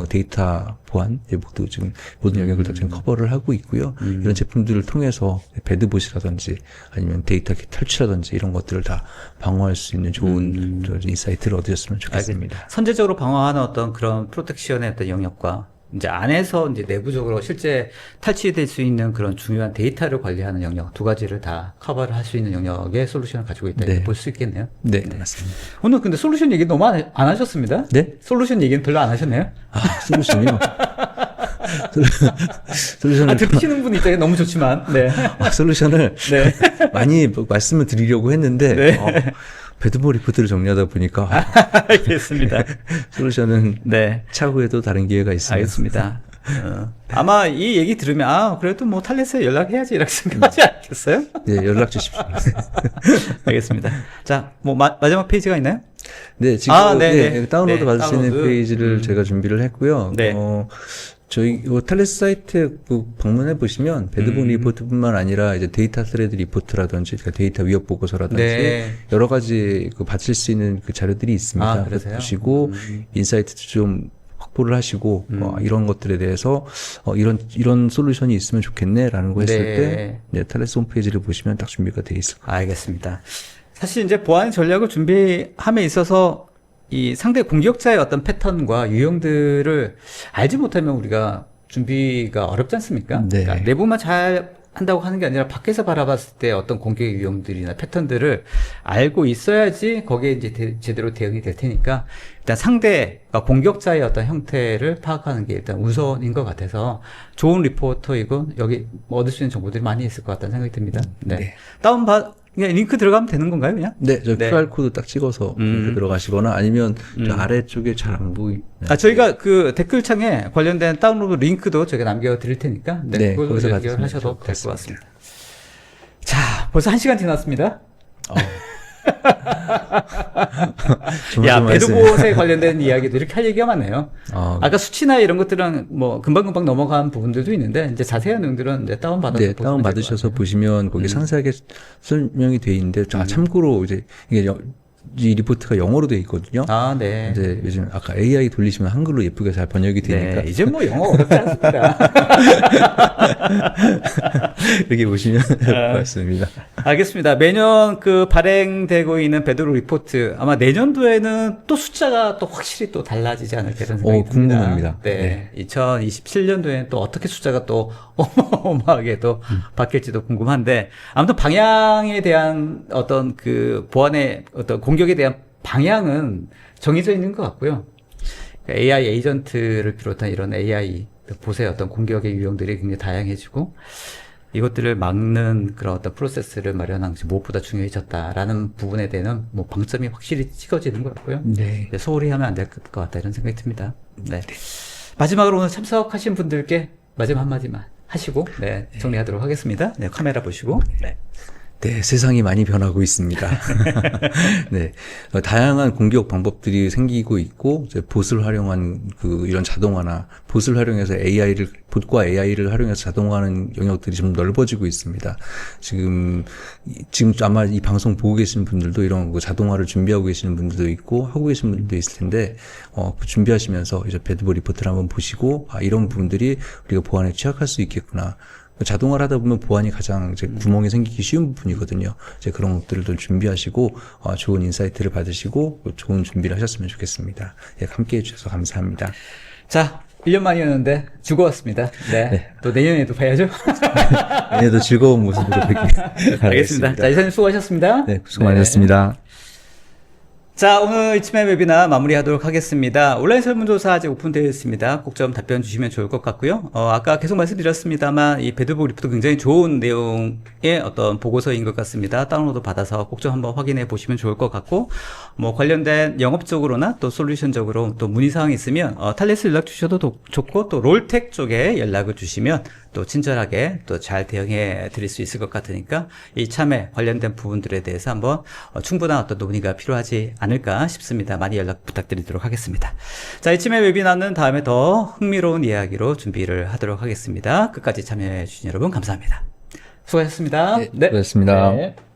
데이터 보안 모두 지금 모든 영역을 다 지금 커버를 하고 있고요. 이런 제품들을 통해서 배드봇이라든지 아니면 데이터 탈취라든지 이런 것들을 다 방어할 수 있는 좋은 인사이트를 얻으셨으면 좋겠습니다. 선제적으로 방어하는 어떤 그런 프로텍션의 어떤 영역과 이제 안에서 이제 내부적으로 실제 탈취될 수 있는 그런 중요한 데이터를 관리하는 영역 두 가지를 다 커버를 할 수 있는 영역의 솔루션을 가지고 있다 네. 볼 수 있겠네요. 네, 맞습니다. 오늘 근데 솔루션 얘기 너무 안 하셨습니다. 네? 솔루션 얘기는 별로 안 하셨네요. 솔루션이요? 솔루션을 듣시는 분 입장에 너무 좋지만, 네. 솔루션을 네. 많이 말씀을 드리려고 했는데 네. 배드볼 리포트를 정리하다 보니까 알겠습니다. 솔루션은 네. 차후에도 다른 기회가 있습니다. 알겠습니다. 아마 이 얘기 들으면, 그래도 뭐 탈레스에 연락해야지 이렇게 생각하지 않겠어요? 네, 연락 주십시오. 알겠습니다. 자, 뭐 마지막 페이지가 있나요? 네, 지금 네. 다운로드 네, 받을 수 있는 다운로드. 페이지를 제가 준비를 했고요. 네. 저희 탈레스 사이트에 방문해 보시면 배드본 리포트뿐만 아니라 이제 데이터 스레드 리포트라든지 그러니까 데이터 위협 보고서라든지 네. 여러 가지 받칠 수 있는 그 자료들이 있습니다. 그러세요? 보시고 인사이트도 좀 확보를 하시고 이런 것들에 대해서 이런 솔루션이 있으면 좋겠네라는 거 했을 네. 때 탈레스 홈페이지를 보시면 딱 준비가 돼 있을 거예요. 알겠습니다. 사실 이제 보안 전략을 준비함에 있어서 이 상대 공격자의 어떤 패턴과 유형들을 알지 못하면 우리가 준비가 어렵지 않습니까? 네. 그러니까 내부만 잘 한다고 하는 게 아니라 밖에서 바라봤을 때 어떤 공격의 유형들이나 패턴들을 알고 있어야지 거기에 이제 제대로 대응이 될 테니까 일단 상대가 공격자의 어떤 형태를 파악하는 게 일단 우선인 것 같아서 좋은 리포터이고 여기 뭐 얻을 수 있는 정보들이 많이 있을 것 같다는 생각이 듭니다. 네. 네. 그냥 링크 들어가면 되는 건가요, 그냥? 네, 저 네. QR코드 딱 찍어서 이렇게 들어가시거나 아니면 저 아래쪽에 잘 안 보이. 저희가 그 댓글창에 관련된 다운로드 링크도 저희가 남겨드릴 테니까, 네, 그걸로 거기서 연결하셔도 받으시면 될 것 같습니다. 자, 벌써 1시간 지났습니다. 야, 배드봇에 관련된 이야기도 이렇게 할 얘기가 많네요. 아까 수치나 이런 것들은 뭐 금방금방 넘어간 부분들도 있는데, 이제 자세한 내용들은 이제 다운받아서 네, 다운 받으셔서 보시면 거기 상세하게 설명이 돼 있는데, 참고로 이제 이게 이 리포트가 영어로 돼 있거든요. 네. 이제 요즘 아까 AI 돌리시면 한글로 예쁘게 잘 번역이 되니까. 네, 이제 뭐 영어 어렵지 않습니다. 이렇게 보시면 될 것 같습니다. 알겠습니다. 매년 그 발행되고 있는 배드록 리포트 아마 내년도에는 또 숫자가 또 확실히 또 달라지지 않을까 이런 생각이 듭니다. 궁금합니다. 네. 2027년도에는 또 어떻게 숫자가 또 어마어마하게 또 바뀔지도 궁금한데 아무튼 방향에 대한 어떤 그 보안의 어떤 공격에 대한 방향은 정해져 있는 것 같고요. AI 에이전트를 비롯한 이런 AI 봇의 어떤 공격의 유형들이 굉장히 다양해지고 이것들을 막는 그런 어떤 프로세스를 마련하는 것이 무엇보다 중요해졌다라는 부분에 대한 뭐 방점이 확실히 찍어지는 것 같고요. 네. 소홀히 하면 안 될 것 같다 이런 생각이 듭니다. 네. 마지막으로 오늘 참석하신 분들께 마지막 한마디만 하시고 정리하도록 하겠습니다. 네, 카메라 보시고. 네. 네, 세상이 많이 변하고 있습니다. 네, 다양한 공격 방법들이 생기고 있고, 이제 봇을 활용한 이런 자동화나 봇을 활용해서 봇과 AI를 활용해서 자동화하는 영역들이 좀 넓어지고 있습니다. 지금 아마 이 방송 보고 계시는 분들도 이런 자동화를 준비하고 계시는 분들도 있고, 하고 계신 분들도 있을 텐데, 준비하시면서 이제 배드봇 리포트를 한번 보시고, 이런 부분들이 우리가 보안에 취약할 수 있겠구나. 자동화를 하다 보면 보안이 가장 이제 구멍이 생기기 쉬운 부분이거든요. 이제 그런 것들을 준비하시고, 좋은 인사이트를 받으시고, 좋은 준비를 하셨으면 좋겠습니다. 예, 함께 해주셔서 감사합니다. 자, 1년 만이었는데 즐거웠습니다. 네. 또 내년에도 봐야죠. 내년에도 즐거운 모습으로 뵙길 알겠습니다. 자, 이사님 수고하셨습니다. 네, 수고 많으셨습니다. 자, 오늘 이쯤에 웨비나 마무리하도록 하겠습니다. 온라인 설문조사 아직 오픈되어 있습니다. 꼭 좀 답변 주시면 좋을 것 같고요. 아까 계속 말씀드렸습니다만 이 배드봇 리포트 굉장히 좋은 내용의 어떤 보고서인 것 같습니다. 다운로드 받아서 꼭 좀 한번 확인해 보시면 좋을 것 같고, 뭐 관련된 영업적으로나 또 솔루션적으로 또 문의사항이 있으면 탈레스 연락 주셔도 좋고, 또 롤텍 쪽에 연락을 주시면 또 친절하게 또 잘 대응해 드릴 수 있을 것 같으니까 이 참여 관련된 부분들에 대해서 한번 충분한 어떤 논의가 필요하지 않을까 싶습니다. 많이 연락 부탁드리도록 하겠습니다. 자, 이쯤에 웨비나는 다음에 더 흥미로운 이야기로 준비를 하도록 하겠습니다. 끝까지 참여해 주신 여러분 감사합니다. 수고하셨습니다. 네, 수고하셨습니다. 네.